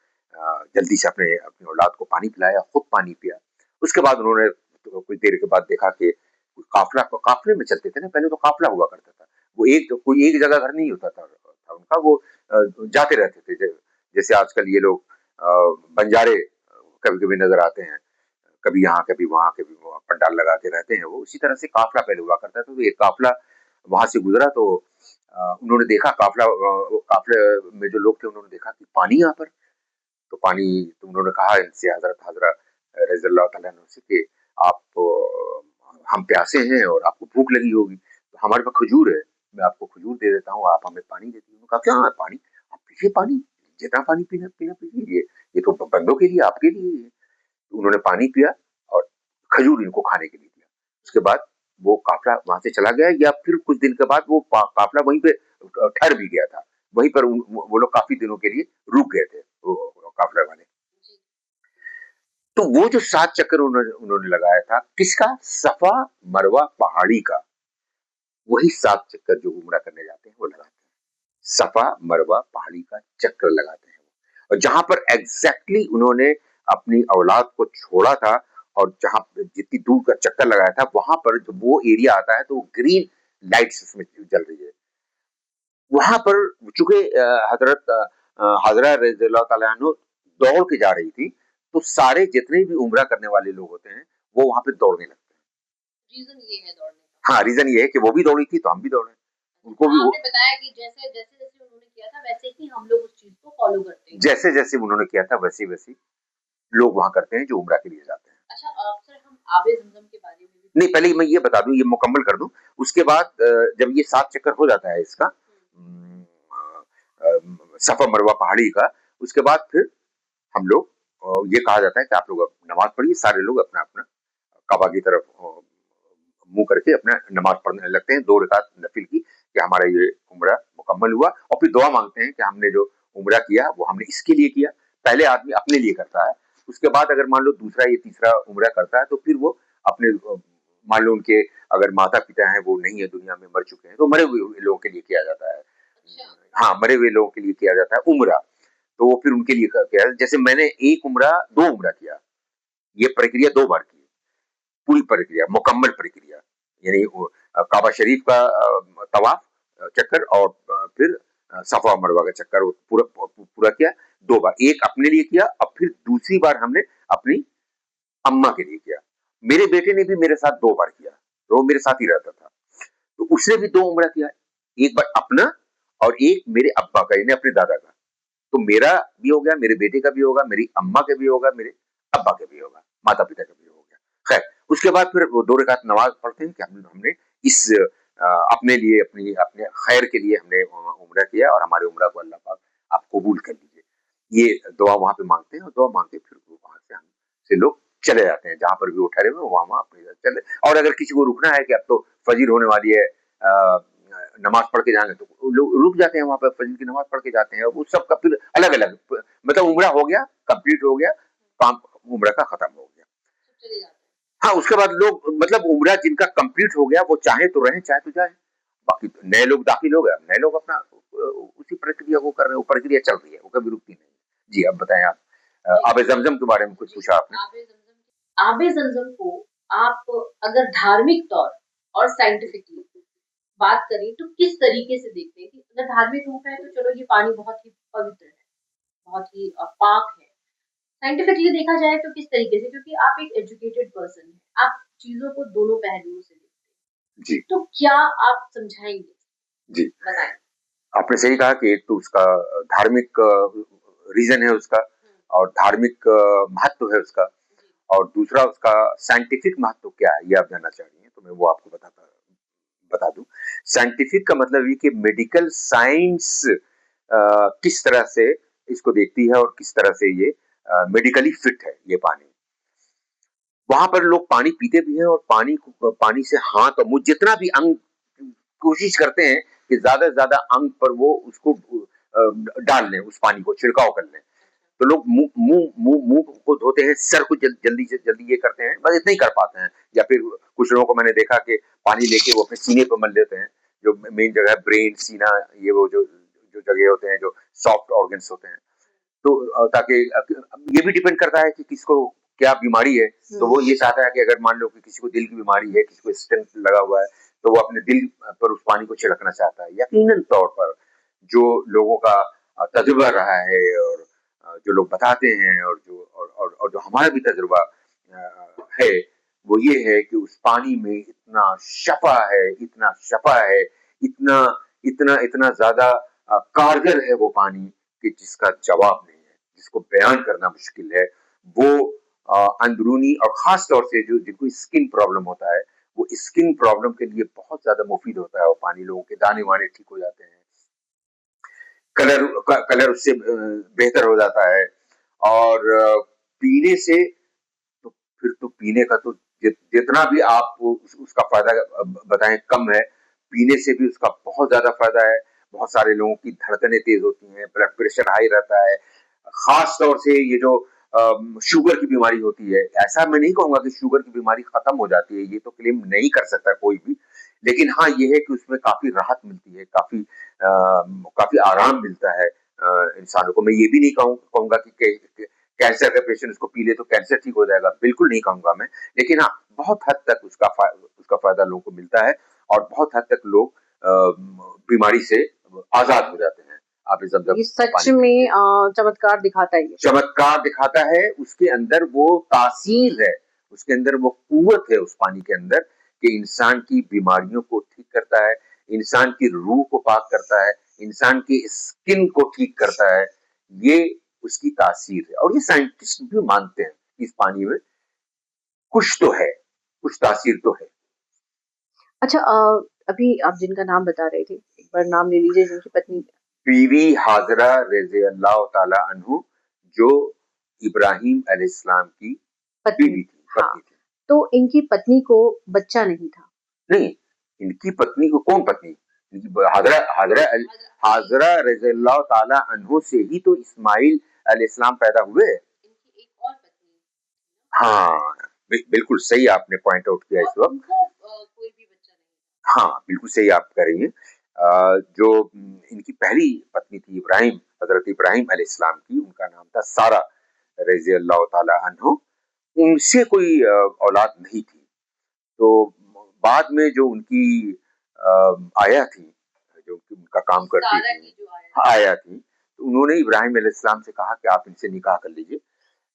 Speaker 1: जल्दी से अपनी औलाद को पानी पिलाया, खुद पानी पिया। उसके बाद उन्होंने तो कुछ देर के बाद देखा कि काफ़िले में चलते थे ना, पहले तो काफ़िला हुआ करता था। वो कोई एक जगह घर नहीं होता था उनका, वो जाते रहते थे। जैसे आजकल ये लोग बंजारे कभी-कभी नज़र आते हैं। कभी यहाँ, कभी वहाँ पंडाल लगाते रहते हैं वो। उसी तरह से काफ़िला पहले हुआ करता था। तो एक काफ़िला वहाँ से गुज़रा तो उन्होंने देखा काफ़िले में जो लोग थे उन्होंने देखा कि पानी यहाँ पर। तो पानी, तो उन्होंने कहा इनसे हज़रत रज़ियल्लाहु ताला अन्हु से कि आप हम प्यासे हैं और आपको भूख लगी होगी, तो हमारे पास खजूर है, मैं आपको खजूर दे देता हूँ, आप हमें पानी दे दीजिए। उन्होंने कहा क्या पानी? आप पीजिए पानी, जितना पानी पीना पीना पीजिए, ये तो बंदों के लिए, आपके लिए है। तो उन्होंने पानी पिया और खजूर इनको खाने के लिए दिया। उसके बाद वो काफ़िला वहाँ से चला गया, या फिर कुछ दिन के बाद वो काफ़िला वहीं पे ठहर भी गया था। वहीं पर वो लोग काफ़ी दिनों के लिए रुक गए थे, वो काफ़िला वाले। तो वो जो 7 चक्कर उन्होंने लगाया था, किसका? सफ़ा मरवा पहाड़ी का। वही 7 चक्कर जो उम्रा करने जाते हैं वो लगाते हैं। सफ़ा मरवा पहाड़ी का चक्कर लगाते हैं वो। और जहाँ पर एग्ज़ैक्टली उन्होंने अपनी औलाद को छोड़ा था और जहाँ पे जितनी दूर का चक्कर लगाया था, वहाँ पर जब वो एरिया आता है तो वो ग्रीन लाइट्स उसमें जल रही है। वहाँ पर चूँकि हज़रा रज़ियल्लाहु ताला अन्हु दौड़ के जा रही थी, तो सारे जितने भी उम्रा करने वाले लोग होते हैं, वो वहाँ पे दौड़ने लगते हैं।
Speaker 2: रीज़न ये है दौड़ने का?
Speaker 1: हाँ, रीज़न ये है कि वो भी दौड़ी थी तो हम भी दौड़े। उनको भी वो
Speaker 2: आपने बताया कि जैसे-जैसे उन्होंने किया था वैसे ही हम लोग उस चीज़ को फ़ॉलो करते हैं।
Speaker 1: जैसे-जैसे उन्होंने किया था वैसे-वैसे लोग वहाँ करते हैं जो उम्रा के लिए जाते हैं।
Speaker 2: अच्छा, सर हम आबे ज़मज़म के बारे में भी
Speaker 1: नहीं, पहले मैं ये बता दूँ, ये मुकम्मल कर दूँ, उसके बाद जब ये 7 चक्कर हो जाता है इसका सफ़ा मरवा पहाड़ी का, उसके बाद फिर हम लोग ये कहा जाता है कि आप लोग अब नमाज़ पढ़िए, सारे लोग अपना-अपना काबा की तरफ मुँह करके अपना नमाज़ पढ़ने लगते हैं, 2 रकात नफ़िल की, कि हमारा ये उम्रा मुकम्मल हुआ, और फिर दुआ माँगते हैं कि हमने जो उम्रा किया, वो हमने इसके लिए किया। पहले आदमी अपने लिए करता है, उसके बाद अगर मान लो दूसरा या तीसरा उम्रा करता है, तो फिर वो अपने मान लो उनके अगर माता-पिता हैं, वो नहीं है दुनिया में, मर चुके हैं, तो मरे हुए लोगों के लिए किया जाता है।
Speaker 2: अच्छा।
Speaker 1: हाँ, मरे हुए लोगों के लिए किया जाता है उम्रा। तो वो फिर उनके लिए किया, जैसे मैंने 1 उम्रा, 2 उम्रा किया, ये प्रक्रिया 2 बार की। पूरी प्रक्रिया, मुकम्मल प्रक्रिया, यानी वो काबा शरीफ का तवाफ चक्कर, और फिर सफ़ा और मरवा का चक्कर, वो पूरा किया 2 बार। एक अपने लिए किया, अब फिर दूसरी बार हमने अपनी अम्मा के लिए किया। मेरे बेटे ने भी मेरे साथ 2 बार किया, तो वो मेरे साथ ही रहता था। तो उसने भी 2 उम्रा किया, एक बार अपना और एक मेरे अब्बा का, यानी अपने दादा का। तो मेरा भी हो गया, मेरे बेटे का भी होगा, मेरी अम्मा का भी होगा, मेरे अब्बा का भी होगा, माता-पिता का भी हो गया। खैर, उसके बाद फिर वो 2 रकात नमाज़ पढ़ते हैं कि हमने इस अपने लिए, अपने खैर के लिए हमने उम्रा किया, और हमारे उम्रा को अल्लाह पाक आप कबूल कर लीजिए। ये दुआ वहाँ पे माँगते हैं, और दुआ माँग के फिर वहाँ से लोग चले जाते हैं, जहाँ पर भी वो ठहरे हुए हैं, वहाँ अपनी जगह चले। और अगर किसी को रुकना है कि अब तो फजीर होने वाली है, नमाज़ पढ़ के जाएँगे, तो लोग रुक जाते हैं वहाँ पे, फजर की नमाज़ पढ़ के जाते हैं। वो सबका फिर अलग-अलग, मतलब उम्रा हो गया, कंप्लीट हो गया, काम उम्रा का खत्म हो गया।
Speaker 2: चले जाते हैं।
Speaker 1: हाँ, उसके बाद लोग, मतलब उम्रा जिनका कंप्लीट हो गया, वो चाहे तो रहें, चाहे तो जाएँ। बाकी नए लोग दाखिल हो गए, अब नए लोग अपना उसी प्रक्रिया को कर रहे हैं, वो प्रक्रिया चल रही है, वो कभी रुकती नहीं है। जी, अब बताएँ आप। आबे ज़मज़म के बारे में कुछ पूछा आपने।
Speaker 2: आबे ज़मज़म को आप अगर धार्मिक तौर और साइंटिफिकली बात करें तो किस तरीके से देखते हैं? कि अगर धार्मिक रूप है तो चलो ये पानी बहुत ही पवित्र है, बहुत ही पाक है। साइंटिफिकली देखा जाए तो किस तरीके से? क्योंकि आप एक एजुकेटेड पर्सन हैं, आप चीज़ों को दोनों पहलुओं से देखते
Speaker 1: जी,
Speaker 2: हैं। तो क्या आप समझाएँगे?
Speaker 1: जी।
Speaker 2: बताएँ।
Speaker 1: आपने सही कहा कि एक तो उसका धार्मिक रीज़न है उसका, और धार्मिक महत्व है उसका,
Speaker 2: जी।
Speaker 1: और दूसरा उसका साइंटिफिक महत्व क्या है, ये आप जानना चाह रही हैं, तो मैं वो आपको बता दूँ। साइंटिफिक का मतलब ये कि मेडिकल साइंस किस तरह से इसको देखती है, और किस तरह से ये मेडिकली फिट है ये पानी। वहाँ पर लोग पानी पीते भी हैं, और पानी से हाथ और मुँह, जितना भी अंग कोशिश करते हैं कि ज्यादा से ज्यादा अंग पर वो उसको डाल लें, उस पानी को छिड़काव कर लें। तो लोग मुंह मुंह मुंह मुंह को धोते हैं, सर को जल्दी से जल्दी ये करते हैं, बस इतना ही कर पाते हैं। या फिर कुछ लोगों को मैंने देखा कि पानी लेके वो अपने सीने पर मल लेते हैं, जो मेन जगह है ब्रेन, सीना, ये वो जो जो जगह होते हैं, जो सॉफ्ट ऑर्गन्स होते हैं। तो ताकि ये भी डिपेंड करता है कि किसको क्या बीमारी है। तो वो ये चाहता है कि अगर मान लो कि किसी को दिल की बीमारी है, किसी को स्टेंट लगा हुआ है, तो वो अपने दिल पर उस पानी को छिड़कना चाहता है। यकीनन तौर पर जो लोगों का तजुर्बा रहा है, और जो लोग बताते हैं, और जो हमारा भी तजुर्बा है, वो ये है कि उस पानी में इतना शफा है, इतना शफा है, इतना इतना इतना ज्यादा कारगर है वो पानी, कि जिसका जवाब नहीं है, जिसको बयान करना मुश्किल है। वो अंदरूनी और खास तौर से जो जिनको स्किन प्रॉब्लम होता है, वो स्किन प्रॉब्लम के लिए बहुत ज्यादा मुफीद होता है वो पानी। लोगों के दाने वाने ठीक हो जाते हैं, कलर कलर उससे बेहतर हो जाता है। और पीने से तो फिर तो पीने का तो जितना भी आप उसका फायदा बताएं कम है। पीने से भी उसका बहुत ज्यादा फायदा है। बहुत सारे लोगों की धड़कनें तेज होती हैं, ब्लड प्रेशर हाई रहता है। खास तौर से ये जो शुगर की बीमारी होती है, ऐसा मैं नहीं कहूंगा कि शुगर की बीमारी खत्म हो जाती है, ये तो क्लेम नहीं कर सकता कोई भी। लेकिन हाँ, ये है कि उसमें काफी राहत मिलती है, काफी आराम मिलता है इंसानों को। मैं ये भी नहीं कहूंगा कि कैंसर का पेशेंट उसको पी ले तो कैंसर ठीक हो जाएगा, बिल्कुल नहीं कहूंगा मैं। लेकिन हाँ, बहुत हद तक उसका फायदा लोगों को मिलता है, और बहुत हद तक लोग बीमारी से आजाद हो जाते हैं। आप इस
Speaker 2: ये सच में चमत्कार दिखाता है ये।
Speaker 1: चमत्कार दिखाता है, उसके अंदर वो तासीर है, उसके अंदर वो कुव्वत है उस पानी के अंदर, कि इंसान की बीमारियों को ठीक करता है, इंसान की रूह को पाक करता है, इंसान की स्किन को ठीक करता है। ये उसकी तासीर है, और ये साइंटिस्ट भी मानते हैं कि इस पानी में कुछ तो है, कुछ तासीर तो है।
Speaker 2: अच्छा, अभी आप जिनका नाम बता रहे थे, एक बार नाम ले लीजिए जिनकी पत्नी।
Speaker 1: बीवी हाजरा रज़ी अल्लाह ताला अन्हु, जो इब्राहिम अलैहिस्सलाम की
Speaker 2: पत्नी,
Speaker 1: बीवी थी,
Speaker 2: हाँ।
Speaker 1: पत्नी थी।
Speaker 2: तो इनकी पत्नी को बच्चा नहीं था।
Speaker 1: नहीं, इनकी पत्नी को कौन पत्नी? इनकी हाजरा हाजरा हाजरा रज़ी अल्लाह ताला अन्हु से ही तो इस्माइल अलैहिस्सलाम पैदा हुए।
Speaker 2: इनकी एक और पत्नी।
Speaker 1: हाँ, बिल्कुल सही आपने पॉइंट आउट किया इस वक्त।
Speaker 2: कोई भी बच्चा नहीं।
Speaker 1: हाँ, बिल्कुल सही आप कह रही हैं। जो इनकी पहली पत्नी थी इब्राहिम, हज़रत इब्राहिम अलैहिस्सलाम की, उनका नाम था सारा रज़ी अल्लाह ताला अन्हु। उनसे कोई औलाद नहीं थी। तो बाद में जो उनकी आया थी, जो उनका काम करती थी, आया थी, तो उन्होंने इब्राहिम अलैहिस्सलाम से कहा कि आप इनसे निकाह कर लीजिए।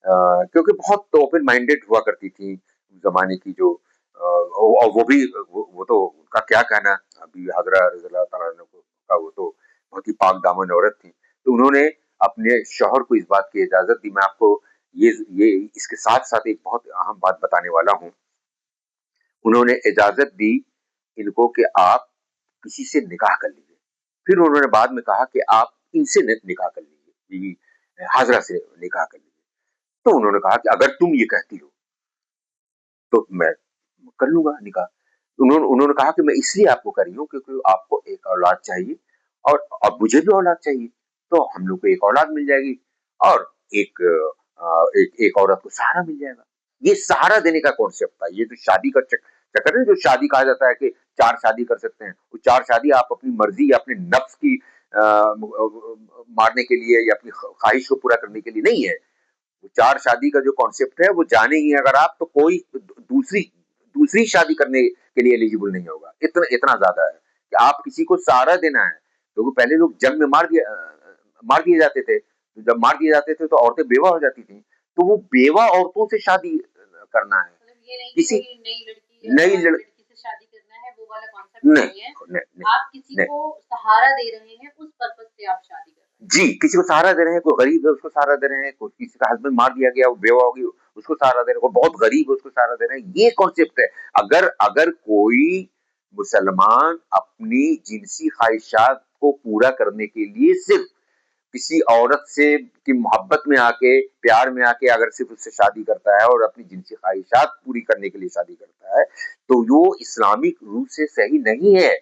Speaker 1: क्योंकि बहुत ओपन माइंडेड हुआ करती थी जमाने की जो और वो भी वो तो उनका क्या कहना, अभी हजरा रज़ी अल्लाह तआला अन्हु का वो तो बहुत ही पाक दामन औरत थी। तो उन्होंने अपने शौहर को इस बात की इजाजत दी। मैं आपको ये इसके साथ साथ एक बहुत अहम बात बताने वाला हूँ। उन्होंने इजाजत दी इनको कि आप किसी से निकाह कर लीजिए। फिर उन्होंने बाद में कहा कि आप इनसे निकाह कर लीजिए, बीवी हाजरा से निकाह कर लीजिए। तो उन्होंने कहा कि अगर तुम ये कहती हो तो मैं कर लूंगा निकाह। उन्होंने उन्होंने कहा कि मैं इसलिए आपको कर रही हूँ क्योंकि आपको एक औलाद चाहिए, और अब मुझे भी औलाद चाहिए, तो हम लोग को एक औलाद मिल जाएगी, और एक औरत को सहारा मिल जाएगा। ये सहारा देने का कॉन्सेप्ट था। ये जो शादी का चक्कर है, जो शादी कहा जाता है कि 4 शादी कर सकते हैं, वो 4 शादी आप अपनी मर्जी या अपने नफ्स की मारने के लिए या अपनी ख्वाहिश को पूरा करने के लिए नहीं है। वो 4 शादी का जो कॉन्सेप्ट है वो जानेंगे अगर आप, तो कोई दूसरी दूसरी शादी करने के लिए एलिजिबल नहीं होगा। इतना इतना ज्यादा है कि आप किसी को सहारा देना है। क्योंकि पहले लोग जंग में मार दिए जाते थे। तो जब मार दिए जाते थे तो औरतें बेवा हो जाती थी। तो वो बेवा औरतों से शादी करना है। मतलब ये नहीं किसी नई लड़की से शादी करना है, वो वाला कॉन्सेप्ट नहीं है। आप किसी को सहारा दे रहे हैं, उस पर्पज से आप शादी कर रहे हैं। जी, किसी को सहारा दे रहे हैं, कोई गरीब है उसको सहारा दे रहे हैं, कोई किसी का हस्बैंड मार दिया गया, वो बेवा होगी उसको सहारा दे रहे हैं, कोई बहुत गरीब है उसको सहारा दे रहे हैं। ये कॉन्सेप्ट है। अगर अगर कोई मुसलमान अपनी जिनसी ख्वाहिशात को पूरा करने के लिए सिर्फ किसी औरत से की मोहब्बत में आके, प्यार में आके अगर सिर्फ उससे शादी करता है और अपनी जिनसी ख्वाहिशात पूरी करने के लिए शादी करता है, तो वो इस्लामिक रूप से सही नहीं है।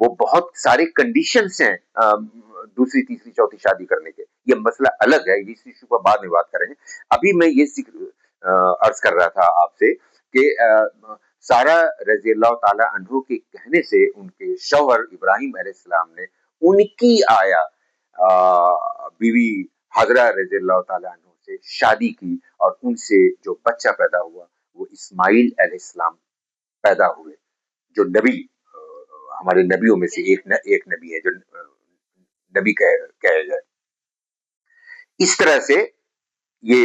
Speaker 1: वो बहुत सारे कंडीशंस हैं दूसरी तीसरी चौथी शादी करने के। ये मसला अलग है, इस इशू पर बाद में बात करेंगे। अभी मैं ये अर्ज कर रहा था आपसे कि सारा रजी अल्लाह ताला अन्हु के कहने से उनके शौहर इब्राहिम अलैहिस्सलाम ने उनकी आया बीवी हाजरा रजी अल्लाह ताला अन्हु से शादी की और उनसे जो बच्चा पैदा हुआ वो इस्माइल अलैहिस्सलाम पैदा हुए, जो नबी हमारे नबियों में से एक नबी है, जो नबी कहे जाए। इस तरह से ये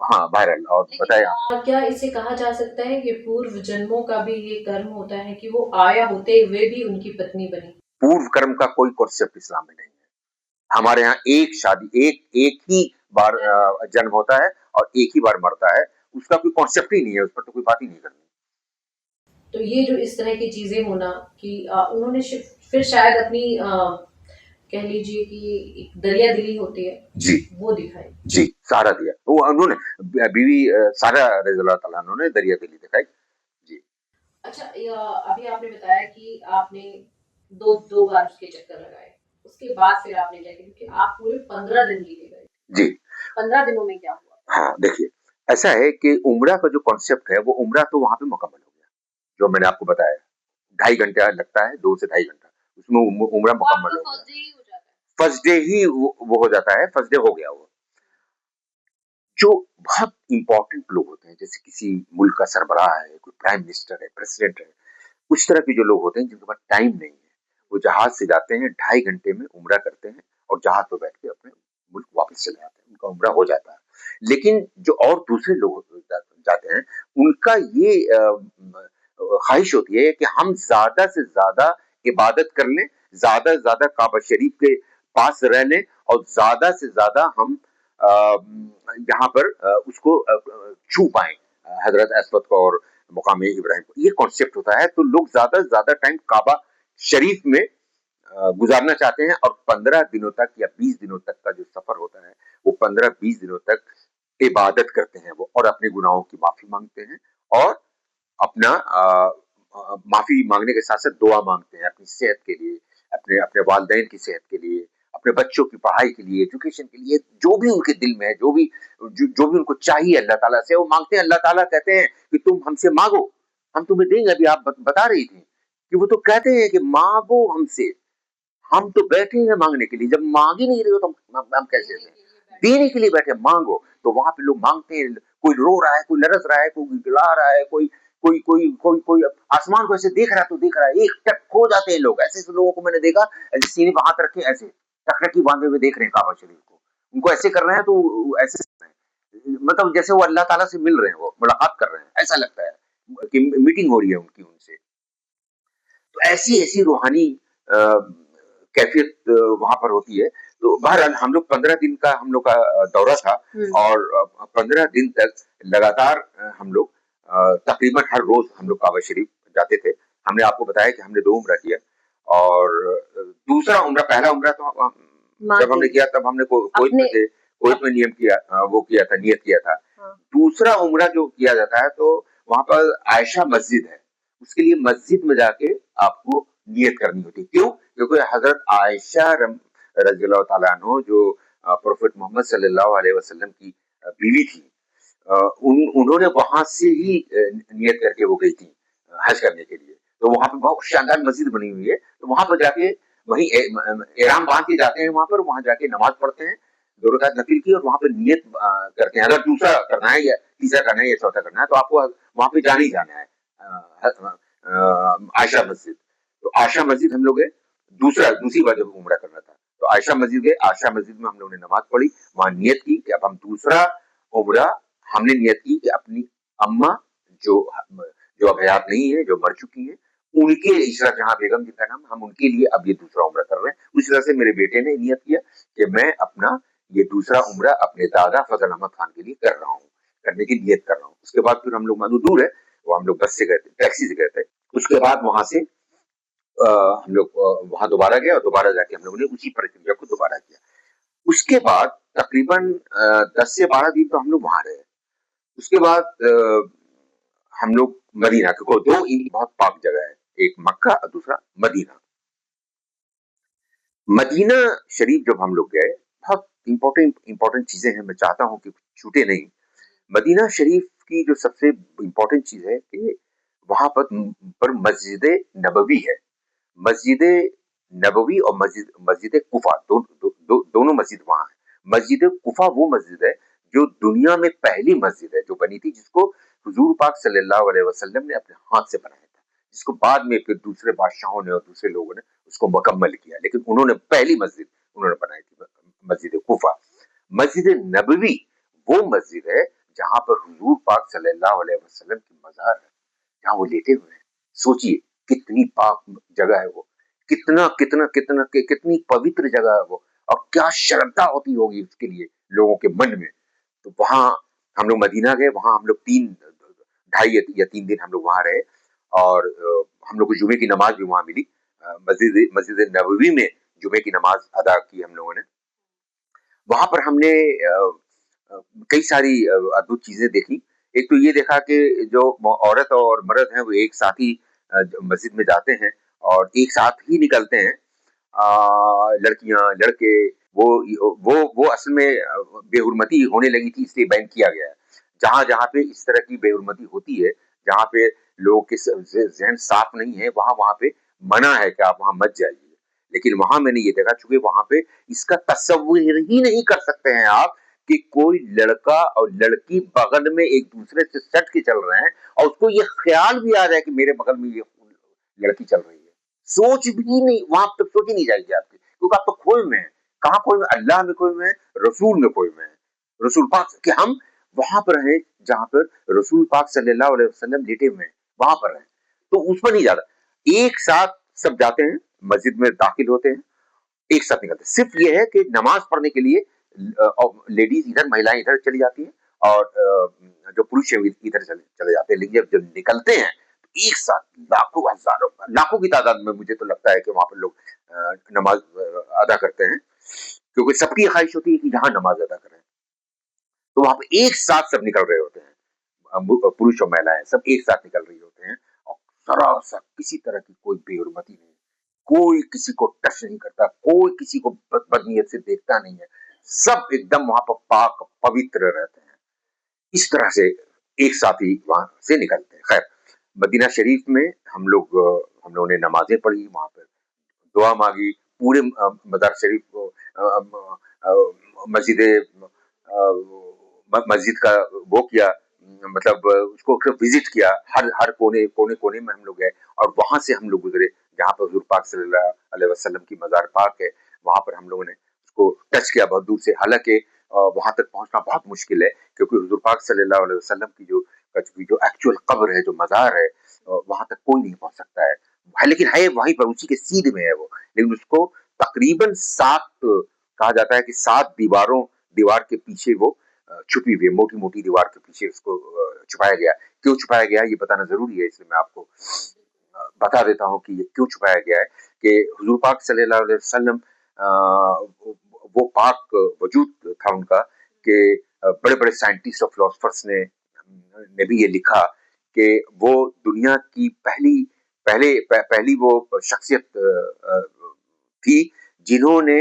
Speaker 1: हाँ बहरहाल। और बताए आप।
Speaker 2: क्या इसे कहा जा सकता है कि पूर्व जन्मों का भी ये कर्म होता है कि वो आया होते हुए भी उनकी पत्नी बनी?
Speaker 1: पूर्व कर्म का कोई कॉन्सेप्ट इस्लाम में नहीं है। हमारे यहाँ एक शादी एक ही बार जन्म होता है और एक ही बार मरता है, उसका कोई कॉन्सेप्ट ही नहीं है, उस पर तो कोई बात ही नहीं करनी।
Speaker 2: तो ये जो इस तरह की चीजें होना कि उन्होंने फिर शायद अपनी कह लीजिए कि एक दरिया दिली होती है
Speaker 1: जी,
Speaker 2: वो दिखाई।
Speaker 1: जी, सहारा दिया वो उन्होंने, बीवी सारा रज़ी अल्लाह तआला अन्हा ने दरिया दिली दिखाई। जी।
Speaker 2: अच्छा, अभी आपने बताया कि आपने दो बार उसके चक्कर लगाए, उसके बाद फिर आपने क्या किया, क्योंकि आप पूरे 15 दिन लिए गए।
Speaker 1: जी।
Speaker 2: 15 दिनों में क्या हुआ?
Speaker 1: हाँ, देखिए ऐसा है कि उम्रा का जो कॉन्सेप्ट है वो उम्रा तो वहाँ पे मुकम्मल हो गया, जो मैंने आपको बताया। 2.5 घंटा लगता है, 2 से 2.5 घंटा, उसमें उम्रा मुकम्मल हो गया। फर्स्ट डे ही वो हो जाता है, फर्स्ट डे हो गया वो। जो बहुत इंपॉर्टेंट लोग होते हैं, जैसे किसी मुल्क का सरबराह है, कोई प्राइम मिनिस्टर है, प्रेसिडेंट है, उस तरह के जो लोग होते हैं जिनके पास टाइम नहीं है, वो जहाज से जाते हैं, 2.5 घंटे में उम्रा करते हैं और जहाज पे बैठ के अपने मुल्क वापस चले आते हैं, उनका उम्रा हो जाता है। लेकिन जो और दूसरे लोग जाते हैं, उनका ये ख्वाहिश होती है कि हम ज्यादा से ज्यादा इबादत कर लें, ज्यादा से ज्यादा काबा शरीफ के पास रह लें और ज्यादा से ज्यादा हम यहाँ पर उसको छू पाएं, हजरत अस्वद को और मुकाम इब्राहिम को। ये कॉन्सेप्ट होता है, तो लोग ज्यादा से ज्यादा टाइम काबा शरीफ में गुजारना चाहते हैं और 15 दिनों तक या 20 दिनों तक का जो सफर होता है वो 15-20 दिनों तक इबादत करते हैं वो, और अपने गुनाहों की माफी मांगते हैं और अपना माफी मांगने के साथ साथ दुआ मांगते हैं अपनी सेहत के लिए, अपने अपने वालिदैन की सेहत के लिए, अपने बच्चों की पढ़ाई के लिए, एजुकेशन के लिए, जो भी उनके दिल में है, जो भी उनको चाहिए अल्लाह ताला से वो मांगते हैं। अल्लाह ताला कहते हैं कि तुम हमसे मांगो, हम तुम्हें देंगे। अभी आप बता रही थी कि वो तो कहते हैं कि मांगो हमसे, हम तो बैठे हैं मांगने के लिए, जब मांग ही नहीं रहे हो तो हम कैसे दें? देने के लिए बैठे, मांगो। तो वहां पे लोग मांगते हैं, कोई रो रहा है, कोई लरस रहा है, कोई गिड़गिड़ा रहा है, कोई कोई कोई कोई कोई आसमान को ऐसे देख रहा है तो देख रहा है, एक टक खो जाते हैं लोग। ऐसे ऐसे लोगों को मैंने देखा, ऐसे सीने पे हाथ रखे ऐसे टकटकी बांधे हुए देख रहे हैं काबा शरीफ को, उनको ऐसे कर रहे हैं तो ऐसे मतलब जैसे वो अल्लाह ताला से मिल रहे हैं, वो मुलाकात कर रहे हैं, ऐसा लगता है कि मीटिंग हो रही है उनकी उनसे। तो ऐसी ऐसी रूहानी कैफियत वहां पर होती है। तो बहरहाल हम लोग 15 दिन का हम लोग का दौरा था और 15 दिन तक लगातार हम लोग तकरीबन हर रोज हम लोग काबा शरीफ जाते थे। हमने आपको बताया कि हमने 2 उम्रा किया और दूसरा उम्रा, पहला उम्रा तो जब हमने किया तब हमने कोविड में थे, कोविड में नियम किया, वो किया था, नियत किया था। दूसरा उम्रा जो किया जाता है तो वहां पर आयशा मस्जिद है, उसके लिए मस्जिद में जाके आपको नियत करनी होती है। क्यों? क्योंकि हजरत आयशा रज़ियल्लाहु ताला अन्हा जो प्रोफेट मोहम्मद सल्लल्लाहु अलैहि वसल्लम की बीवी थी, उन्होंने वहां से ही नियत करके वो गई थी हज करने के लिए। तो वहां पे बहुत शानदार मस्जिद बनी हुई है, तो वहां पर जाके वही एहराम बांध के जाते हैं, वहां जाके नमाज पढ़ते हैं, 2 रकात नफिल की, और वहां पे नियत करते हैं। अगर दूसरा करना है या तीसरा करना है या चौथा करना है तो आपको वहां पे जाना ही जाना है आयशा मस्जिद। तो आयशा मस्जिद हम लोग गए, दूसरी बार जब उम्रा करना था तो आयशा मस्जिद गए। आयशा मस्जिद में हम लोगों ने नमाज पढ़ी, वहां नियत की कि अब हम दूसरा उम्रा, हमने नियत की कि अपनी अम्मा जो जो अब हयात नहीं है, जो मर चुकी है, उनके इशरा जहां बेगम जिनका नाम, हम उनके लिए अब ये दूसरा उम्रा कर रहे हैं। उसी तरह से मेरे बेटे ने नियत किया कि मैं अपना ये दूसरा उम्रा अपने दादा फजल अहमद खान के लिए कर रहा हूँ, करने की नियत कर रहा हूँ। उसके बाद फिर हम लोग, मानो दूर है, वो हम लोग बस से गए थे, टैक्सी से गए थे। उसके बाद वहां से हम लोग वहां दोबारा गए और दोबारा जाके हम लोगों ने उसी प्रक्रिया को दोबारा किया। उसके बाद तकरीबन 10 से 12 दिन तो हम लोग वहां रहे। उसके बाद हम लोग मदीना, क्योंकि 2 ईद बहुत पाक जगह है, एक मक्का और दूसरा मदीना। मदीना शरीफ जब हम लोग गए, बहुत इम्पोर्टेंट चीजें हैं, मैं चाहता हूँ कि छूटे नहीं। मदीना शरीफ की जो सबसे इम्पोर्टेंट चीज है कि वहां पर मस्जिद नबवी है। मस्जिद नबवी और मस्जिद कुफा दोनों मस्जिद वहां है। मस्जिद कुफा वो मस्जिद है जो दुनिया में पहली मस्जिद है जो बनी थी, जिसको हुजूर पाक सल्लल्लाहु अलैहि वसल्लम ने अपने हाथ से बनाया था, जिसको बाद में फिर दूसरे बादशाहों ने और दूसरे लोगों ने उसको मुकम्मल किया, लेकिन उन्होंने पहली मस्जिद उन्होंने बनाई थी, मस्जिद कुफा। मस्जिद नबवी वो मस्जिद है जहां पर हुजूर पाक सल्लल्लाहु अलैहि वसल्लम की मजार है, जहां वो लेटे हुए हैं। सोचिए कितनी पाक जगह है वो, कितना कितना कितना कितनी पवित्र जगह है वो, और क्या श्रद्धा होती होगी उसके लिए लोगों के मन में। तो वहां हम लोग मदीना गए, वहां हम लोग 3 ढाई या 3 दिन हम लोग वहां रहे, और हम लोग को जुमे की नमाज भी वहां मिली। मस्जिद मस्जिद नबवी में जुमे की नमाज अदा की हम लोगों ने। वहां पर हमने अ, कई सारी अद्भुत चीजें देखी। एक तो ये देखा कि जो औरत और मर्द हैं वो एक साथ ही मस्जिद में जाते हैं और एक साथ ही निकलते हैं। लड़कियां लड़के, वो वो असल में बेहुरमती होने लगी थी, इसलिए बैन किया गया है। जहां जहां पे इस तरह की बेहुरमती होती है, जहां पे लोगों के जहन साफ नहीं है, वहां वहां पे मना है कि आप वहां मत जाइए। लेकिन वहां मैंने ये देखा, चूंकि वहां पे इसका तस्वुर ही नहीं कर सकते हैं आप कि कोई लड़का और लड़की बगल में एक दूसरे से सट के चल रहे हैं और उसको ये ख्याल भी आ जाए कि मेरे बगल में ये लड़की चल रही है। सोच भी नहीं, वहां तक सोच ही नहीं जाएगी आपकी, क्योंकि आप तो खोए में है। कहाँ खोए में? अल्लाह में खोए में है, रसूल में खोए में है। रसूल पाक कि हम वहां पर हैं जहां पर रसूल पाक सल्लल्लाहु अलैहि वसल्लम लेटे हुए हैं, वहां पर हैं। तो उस पर नहीं जाता। एक साथ सब जाते हैं, मस्जिद में दाखिल होते हैं, एक साथ निकलते हैं। सिर्फ ये है कि नमाज पढ़ने के लिए लेडीज इधर, महिलाएं इधर चली जाती हैं, और जो पुरुष है इधर चले चले जाते हैं। लेकिन जब निकलते हैं तो एक साथ लाखों हजारों लाखों की तादाद में मुझे तो लगता है कि वहां पर लोग नमाज अदा करते हैं, क्योंकि सबकी ख्वाहिश होती है कि यहाँ नमाज अदा करें। तो वहां पर एक साथ सब निकल रहे होते हैं, पुरुष और महिलाएं सब एक साथ निकल रही होते हैं, और सरासर किसी तरह की कोई बेहरमती नहीं, कोई किसी को टच नहीं करता, कोई किसी को बदनीयत से देखता नहीं है। सब एकदम वहां पर पाक पवित्र रहते हैं। इस तरह से एक साथ ही वहां से निकलते हैं। खैर, मदीना शरीफ में हम लोगों ने नमाजें पढ़ी, वहां पर दुआ मांगी, पूरे मजार शरीफ को मस्जिद मस्जिद का वो किया, मतलब उसको विजिट किया। हर हर कोने कोने में हम लोग गए, और वहां से हम लोग गुजरे जहाँ पर हुजूर पाक सल्लल्लाहु अलैहि वसल्लम की मजार पाक है। वहां पर हम लोगों ने उसको टच किया बहुत दूर से, हालांकि वहां तक पहुंचना बहुत मुश्किल है, क्योंकि हुजूर पाक सल्लल्लाहु अलैहि वसल्लम की जो एक्चुअल कब्र है, जो मजार है, वहां तक कोई नहीं पहुंच सकता है। लेकिन है वहीं पर, उसी के सीध में है वो। लेकिन उसको तकरीबन 7 कहा जाता है कि 7 दीवार के पीछे वो छुपी हुई है, मोटी मोटी दीवार के पीछे उसको छुपाया गया। क्यों छुपाया गया है ये बताना जरूरी है, इसलिए मैं आपको बता देता हूँ कि ये क्यों छुपाया गया है। कि हुजूर पाक सल्लल्लाहु अलैहि वसल्लम वो पाक वजूद था उनका, कि बड़े बड़े साइंटिस्ट और फिलोसफर्स ने भी ये लिखा कि वो दुनिया की पहली वो शख्सियत थी जिन्होंने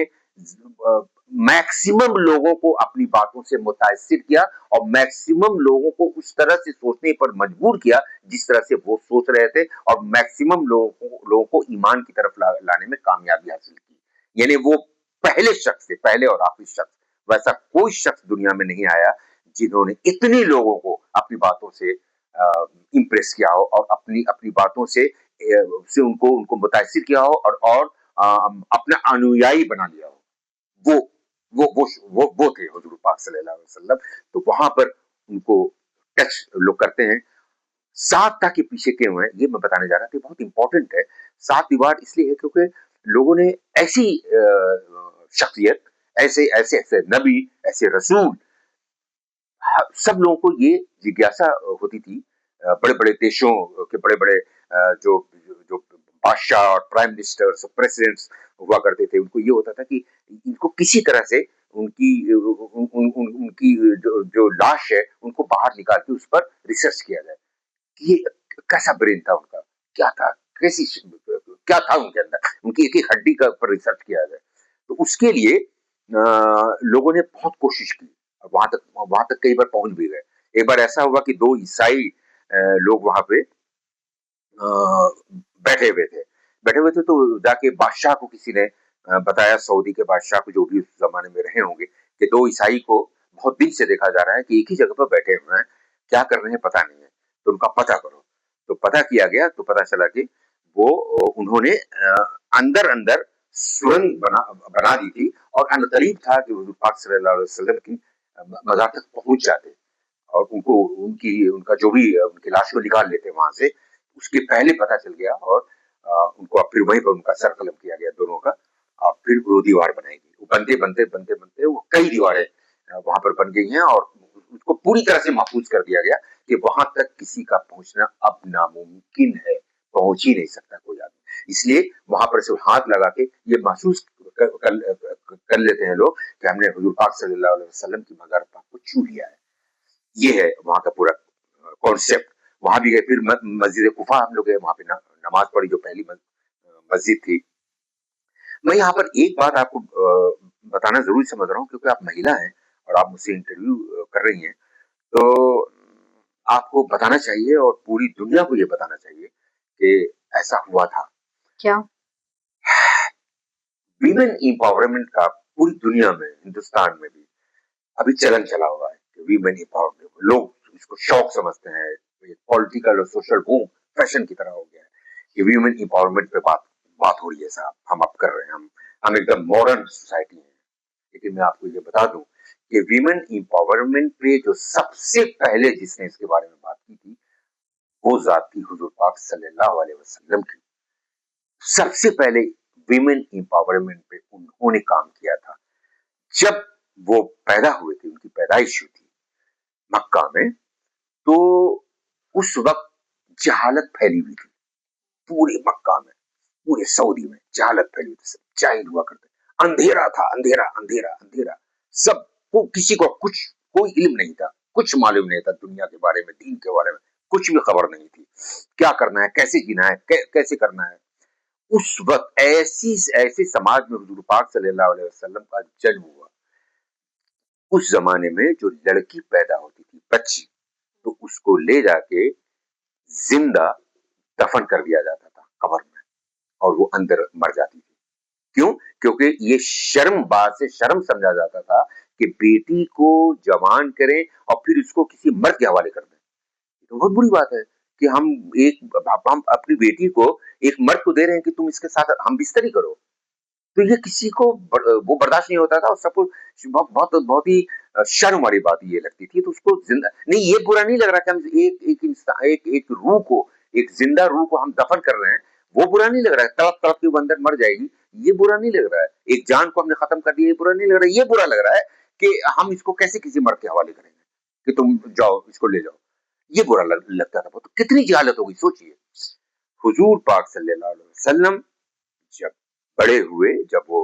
Speaker 1: मैक्सिमम लोगों को अपनी बातों से मुतासिर किया, और मैक्सिमम लोगों को उस तरह से सोचने पर मजबूर किया जिस तरह से वो सोच रहे थे, और मैक्सिमम लोगों को ईमान की तरफ लाने में कामयाबी हासिल की। यानी वो पहले शख्स थे, पहले और आखिरी शख्स। वैसा कोई शख्स दुनिया में नहीं आया जिन्होंने इतने लोगों को अपनी बातों से इम्प्रेस किया हो, और अपनी अपनी बातों से उनको उनको मुतासिर किया हो, और अपना अनुयायी बना लिया हो। वो वो थे हुजूर पाक सल्लल्लाहु अलैहि वसल्लम। तो वहां पर उनको टच लोग करते हैं। 7 के पीछे क्यों है ये मैं बताने जा रहा था, बहुत इंपॉर्टेंट है। 7 दीवार इसलिए है क्योंकि लोगों ने ऐसी शख्सियत, ऐसे ऐसे ऐसे नबी, ऐसे रसूल, सब लोगों को ये जिज्ञासा होती थी। बड़े बड़े देशों के बड़े बड़े जो जो बादशाह और प्राइम मिनिस्टर्स और प्रेसिडेंट्स हुआ करते थे, उनको ये होता था कि इनको किसी तरह से उनकी जो लाश है उनको बाहर निकाल के उस पर रिसर्च किया जाए कि ये कैसा ब्रेन था उनका, क्या था, कैसी क्या था उनके अंदर, उनकी एक एक हड्डी का पर रिसर्च किया जाए। उसके लिए लोगों ने बहुत कोशिश की, वहां तक कई बार पहुंच भी गए। एक बार ऐसा हुआ कि दो ईसाई लोग वहां पे बैठे हुए थे। बैठे हुए थे तो जाके बादशाह को किसी ने बताया, सऊदी के बादशाह को, जो भी उस ज़माने में रहे होंगे, कि 2 ईसाई को बहुत दिन से देखा जा रहा है कि एक ही जगह पर बैठे हुए हैं, क्या कर रहे हैं पता नहीं है, तो उनका पता करो। तो पता किया गया तो पता चला कि वो उन्होंने अंदर-अंदर सुरंग बना दी थी और अनकरीब था कि हुज़ूर पाक सल्लल्लाहु अलैहि वसल्लम की मज़ार तक पहुँच जाते और उनका जो भी उनकी लाश को निकाल लेते वहाँ से। उसके पहले पता चल गया और उनको फिर वहीं पर उनका सर कलम किया गया दोनों का। फिर वो दीवार बनाई गई। वो बनते वो कई दीवारें वहां पर बन गई हैं और उसको पूरी तरह से महफूज कर दिया गया कि वहां तक किसी का पहुंचना अब नामुमकिन है, पहुंच ही नहीं सकता कोई आदमी। इसलिए वहां पर सिर्फ हाथ लगा के ये महसूस कर लेते हैं लोग कि हमने हुजूर पाक सल्लल्लाहु अलैहि वसल्लम की मज़ार पाक को छू लिया है। ये है वहां का पूरा कॉन्सेप्ट। वहां भी गए, फिर मस्जिद कुफा हम लोग गए, वहां पे नमाज पढ़ी, जो पहली मस्जिद थी। मैं यहाँ पर एक बात आपको बताना जरूरी समझ रहा हूँ, क्योंकि आप महिला हैं और आप मुझसे इंटरव्यू कर रही हैं, तो आपको बताना चाहिए और पूरी दुनिया को ये बताना चाहिए कि ऐसा हुआ था।
Speaker 2: क्या?
Speaker 1: वीमेन एम्पावरमेंट का पूरी दुनिया में, हिंदुस्तान में भी अभी चलन चला हुआ है कि वीमेन एम्पावरमेंट, लोग इसको शौक समझते हैं, पॉलिटिकल और सोशल बूम फैशन की तरह हो गया है कि वीमेन एम्पावरमेंट पे बात हो रही है। साहब, हम अब कर रहे हैं, हम एकदम मॉडर्न सोसाइटी है। लेकिन मैं आपको ये बता दूं कि वीमेन एम्पावरमेंट पे जो सबसे पहले जिसने इसके बारे में बात की थी, वो जात थी हुजूर पाक सल्लल्लाहु अलैहि वसल्लम की। सबसे पहले वीमेन एम्पावरमेंट पे उन्होंने काम किया था। जब वो पैदा हुए थे, उनकी पैदाइश हुई थी मक्का में, तो उस वक्त जहालत फैली हुई थी पूरे मक्का में, पूरे सऊदी में जहालत फैली हुई थी। सब जाहिल हुआ करते, अंधेरा था, अंधेरा अंधेरा अंधेरा। सबको, किसी को कुछ, कोई इल्म नहीं था, कुछ मालूम नहीं था दुनिया के बारे में, दीन के बारे में कुछ भी खबर नहीं थी। क्या करना है, कैसे जीना है, कैसे करना है। उस वक्त ऐसे समाज में हुजूर पाक सल्लल्लाहु अलैहि वसल्लम का जन्म हुआ। उस जमाने में जो लड़की पैदा होती थी, बच्ची, तो उसको ले जाके जिंदा दफन कर दिया जाता था कब्र में, और वो अंदर मर जाती थी। क्यों? क्योंकि ये शर्म, बात से शर्म समझा जाता था कि बेटी को जवान करें और फिर उसको किसी मर्द के हवाले कर दें। तो बहुत बुरी बात है कि हम अपनी बेटी को एक मर्द को दे रहे हैं कि तुम इसके साथ हम बिस्तरी करो। तो ये किसी को वो बर्दाश्त नहीं होता था और सबको बहुत ही शर्म वाली बात ये लगती थी। तो उसको जिंदा नहीं, ये बुरा नहीं लग रहा कि हम एक रूह को, एक जिंदा रूह को हम दफन कर रहे हैं, वो बुरा नहीं लग रहा है। तड़प तड़प के वो अंदर मर जाएगी, ये बुरा नहीं लग रहा है। एक जान को हमने खत्म कर दिया, ये बुरा नहीं लग रहा है। ये बुरा लग रहा है कि हम इसको कैसे किसी मर्द के हवाले करेंगे कि तुम जाओ इसको ले जाओ। ये बुरा लगता था। तो कितनी जहालत होगी सोचिए। हुजूर पाक सल्लल्लाहु अलैहि वसल्लम जब बड़े हुए, जब वो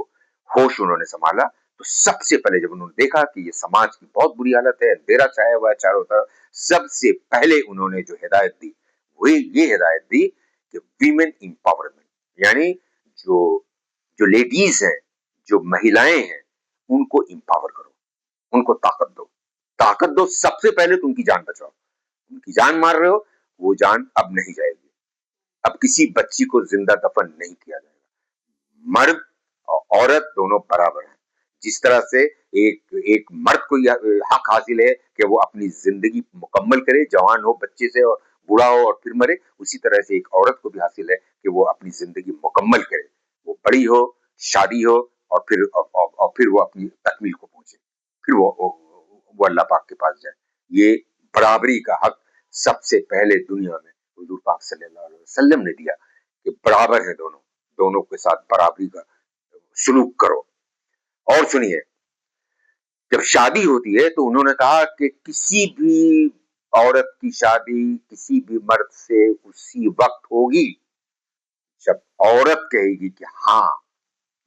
Speaker 1: होश उन्होंने संभाला, तो सबसे पहले जब उन्होंने देखा कि ये समाज की बहुत बुरी हालत है, अंधेरा छाया हुआ है चारों तरफ, सबसे पहले उन्होंने जो हिदायत दी, वो ये हिदायत दी कि वीमेन एम्पावरमेंट, यानी जो जो लेडीज हैं, जो महिलाएं हैं, उनको एम्पावर करो, उनको ताकत दो। ताकत दो, सबसे पहले तो उनकी जान बचाओ। उनकी जान मार रहे हो, वो जान अब नहीं जाएगी। अब किसी बच्ची को जिंदा दफन नहीं किया जाएगा। मर्द और औरत दोनों बराबर हैं। जिस तरह से एक एक मर्द को यह हक हासिल है कि वो अपनी जिंदगी मुकम्मल करे, जवान हो बच्चे से और बूढ़ा हो और फिर मरे, उसी तरह से एक औरत को भी हासिल है कि वो अपनी जिंदगी मुकम्मल करे, वो बड़ी हो, शादी हो और फिर वो अपनी तकमील को पहुंचे, फिर वो अल्लाह पाक के पास जाए। ये बराबरी का हक सबसे पहले दुनिया में हुजूर पाक सल्लल्लाहु अलैहि वसल्लम ने दिया कि बराबर है दोनों, दोनों के साथ बराबरी का सलूक करो। और सुनिए, जब शादी होती है तो उन्होंने कहा कि किसी भी औरत की शादी किसी भी मर्द से उसी वक्त होगी जब औरत कहेगी कि हाँ,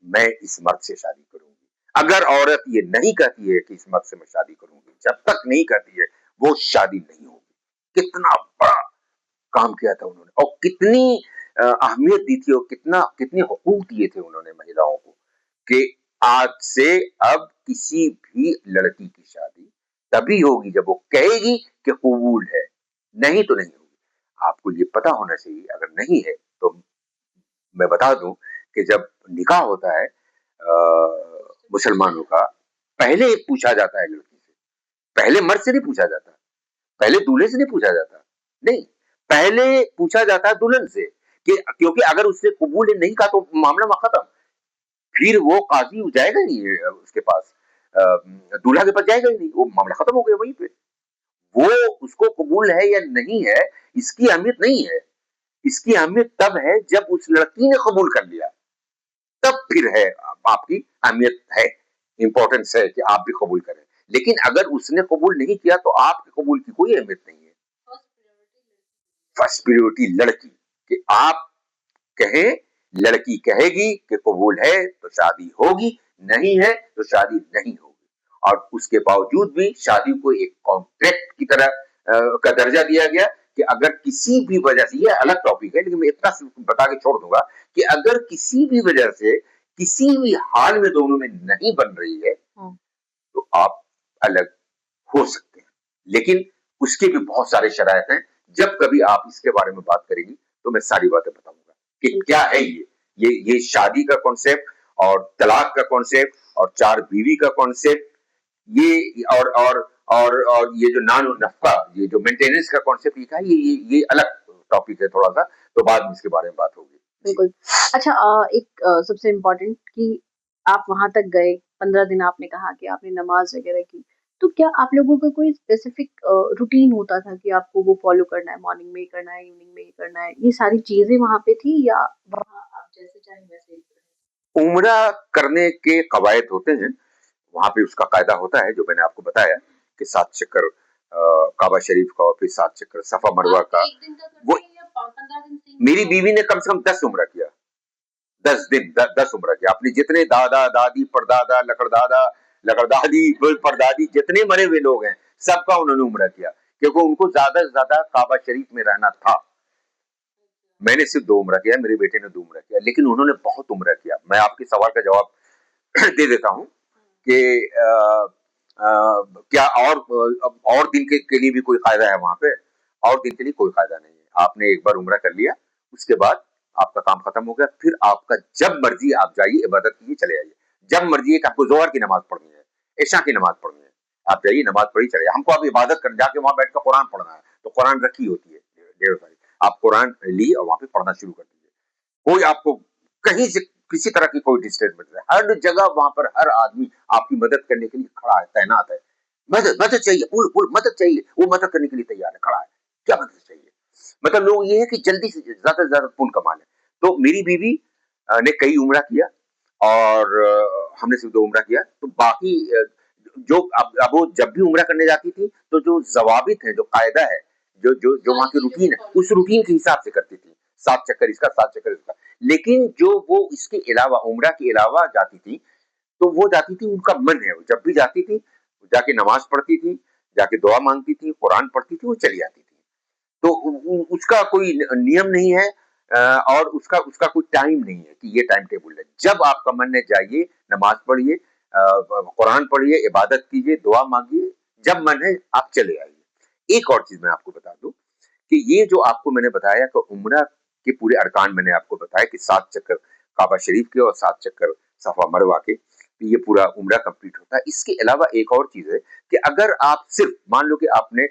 Speaker 1: मैं इस मर्द से शादी करूंगी। अगर औरत ये नहीं कहती है कि इस मर्द से मैं शादी करूंगी, जब तक नहीं कहती है, वो शादी नहीं होगी। कितना बड़ा काम किया था उन्होंने, और कितनी अहमियत दी थी, और कितने हुकूक दिए थे उन्होंने महिलाओं को कि आज से अब किसी भी लड़की की शादी तभी होगी जब वो कहेगी कि कबूल है, नहीं तो नहीं होगी। आपको ये पता होना चाहिए, अगर नहीं है तो मैं बता दूं कि जब निकाह होता है मुसलमानों का, पहले पूछा जाता है लड़की से, पहले मर्द से नहीं पूछा जाता, पहले दूल्हे से नहीं पूछा जाता, नहीं, पहले पूछा जाता है दुल्हन से, कि क्योंकि अगर उसने कबूल नहीं कहा तो मामला खत्म, फिर वो काजी जाएगा ही नहीं उसके पास, दूल्हा के पास जाएगा ही नहीं, वो मामला खत्म हो गया वहीं पे। वो उसको कबूल है या नहीं है इसकी अहमियत नहीं है, इसकी अहमियत तब है जब उस लड़की ने कबूल कर लिया, तब फिर है आपकी अहमियत है, इंपॉर्टेंस है कि आप भी कबूल करें। लेकिन अगर उसने कबूल नहीं किया तो आपके कबूल की कोई अहमियत नहीं है। फर्स्ट प्रायोरिटी लड़की, कि आप कहें, लड़की कहेगी कि कबूल है तो शादी होगी, नहीं है तो शादी नहीं होगी। और उसके बावजूद भी शादी को एक कॉन्ट्रैक्ट की तरह का दर्जा दिया गया कि अगर किसी भी वजह से, ये अलग टॉपिक है लेकिन मैं इतना बता के छोड़ दूंगा कि अगर किसी भी वजह से किसी भी हाल में दोनों में नहीं बन रही है तो आप अलग हो सकते हैं, लेकिन उसके भी बहुत सारे शरायत हैं। जब कभी आप इसके बारे में बात करेंगी तो मैं सारी बातें बताऊंगा कि क्या है ये शादी का कॉन्सेप्ट और तलाक का कॉन्सेप्ट और चार बीवी का कॉन्सेप्ट, ये और ये जो नान नफका, ये जो मेंटेनेंस का कॉन्सेप्ट, ये क्या है, ये अलग टॉपिक है थोड़ा सा, तो बाद में इसके बारे में बात होगी।
Speaker 2: बिल्कुल। अच्छा, एक सबसे इम्पोर्टेंट कि आप वहाँ तक गए, 15 दिन आपने कहा कि आपने नमाज़ वग़ैरह की, तो क्या आप लोगों का कोई स्पेसिफ़िक रूटीन होता था कि आपको वो फ़ॉलो करना है, मॉर्निंग में ये करना है, इवनिंग में ये करना है, ये सारी चीज़ें वहाँ पे थी या वहाँ आप जैसे चाहें वैसे ही करें?
Speaker 1: उम्रा करने के कवायद होते हैं, वहाँ पे उसका कायदा होता है जो मैंने आपको बताया कि 7 चक्कर काबा शरीफ का और फिर 7 चक्कर सफा मरवा का।
Speaker 2: 1 दिन का
Speaker 1: वो
Speaker 2: करते हैं या 15 दिन से?
Speaker 1: मेरी बीवी ने कम से कम 10 उम्रा किया, 10 दिन 10 उम्रा किया। अपने जितने दादा दादी परदादा लकड़दादी परदादी जितने मरे हुए लोग हैं सबका उन्होंने उम्रा किया, क्योंकि उनको ज्यादा से ज्यादा काबा शरीफ में रहना था। मैंने सिर्फ 2 उम्रा किया, मेरे बेटे ने 2 उम्रा किया, लेकिन उन्होंने बहुत उम्रा किया। मैं आपके सवाल का जवाब दे देता हूँ कि क्या और दिन के लिए भी कोई कायदा है वहां पे? और दिन के लिए कोई कायदा नहीं है। आपने एक बार उम्रा कर लिया, उसके बाद आपका काम खत्म हो गया, फिर आपका जब मर्जी आप जाइए, इबादत कीजिए, चले आइए। जब मर्जी है कि आपको जोहर की नमाज पढ़नी है, ईशा की नमाज पढ़नी है, आप जाइए, नमाज पढ़ी, चले आइए। हमको अब इबादत कर जाके वहां बैठ कर कुरान पढ़ना है, तो कुरान रखी होती है ढेर सारी, आप कुरान लिए और वहां पे पढ़ना शुरू कर दीजिए। कोई आपको कहीं से किसी तरह की कोई डिस्टर्बेंस नहीं, हर जगह वहां पर हर आदमी आपकी मदद करने के लिए खड़ा है, तैनात है। मदद मदद चाहिए, पुल मदद चाहिए, वो मदद करने के लिए तैयार है, खड़ा है, क्या मदद चाहिए। मतलब लोग ये है कि जल्दी से ज्यादा पुण्य कमा लें। तो मेरी बीवी ने कई उम्रा किया और हमने सिर्फ 2 उम्रा किया, तो बाकी जो अब वो जब भी उम्रा करने जाती थी तो जो जवाबित है, जो कायदा है, जो वहाँ की रूटीन है, उस रूटीन के हिसाब से करती थी। 7 चक्कर इसका, 7 चक्कर इसका। लेकिन जो वो इसके अलावा, उम्रा के अलावा जाती थी, तो वो जाती थी, उनका मन है, जब भी जाती थी जाके नमाज पढ़ती थी, जाके दुआ मांगती थी, कुरान पढ़ती थी, वो चली आती थी। तो उसका कोई नियम नहीं है और उसका उसका कोई टाइम नहीं है कि ये टाइम टेबल है। जब आपका मन है जाइए, नमाज पढ़िए, कुरान पढ़िए, इबादत कीजिए, दुआ मांगिए, जब मन है आप चले आइए। एक और चीज मैं आपको बता दूं कि ये जो आपको मैंने बताया कि उम्रा के पूरे अरकान मैंने आपको बताया कि 7 चक्कर काबा शरीफ के और 7 चक्कर सफा मरवा के, तो ये पूरा उम्रा कंप्लीट होता है। इसके अलावा एक और चीज है कि अगर आप सिर्फ मान लो कि आपने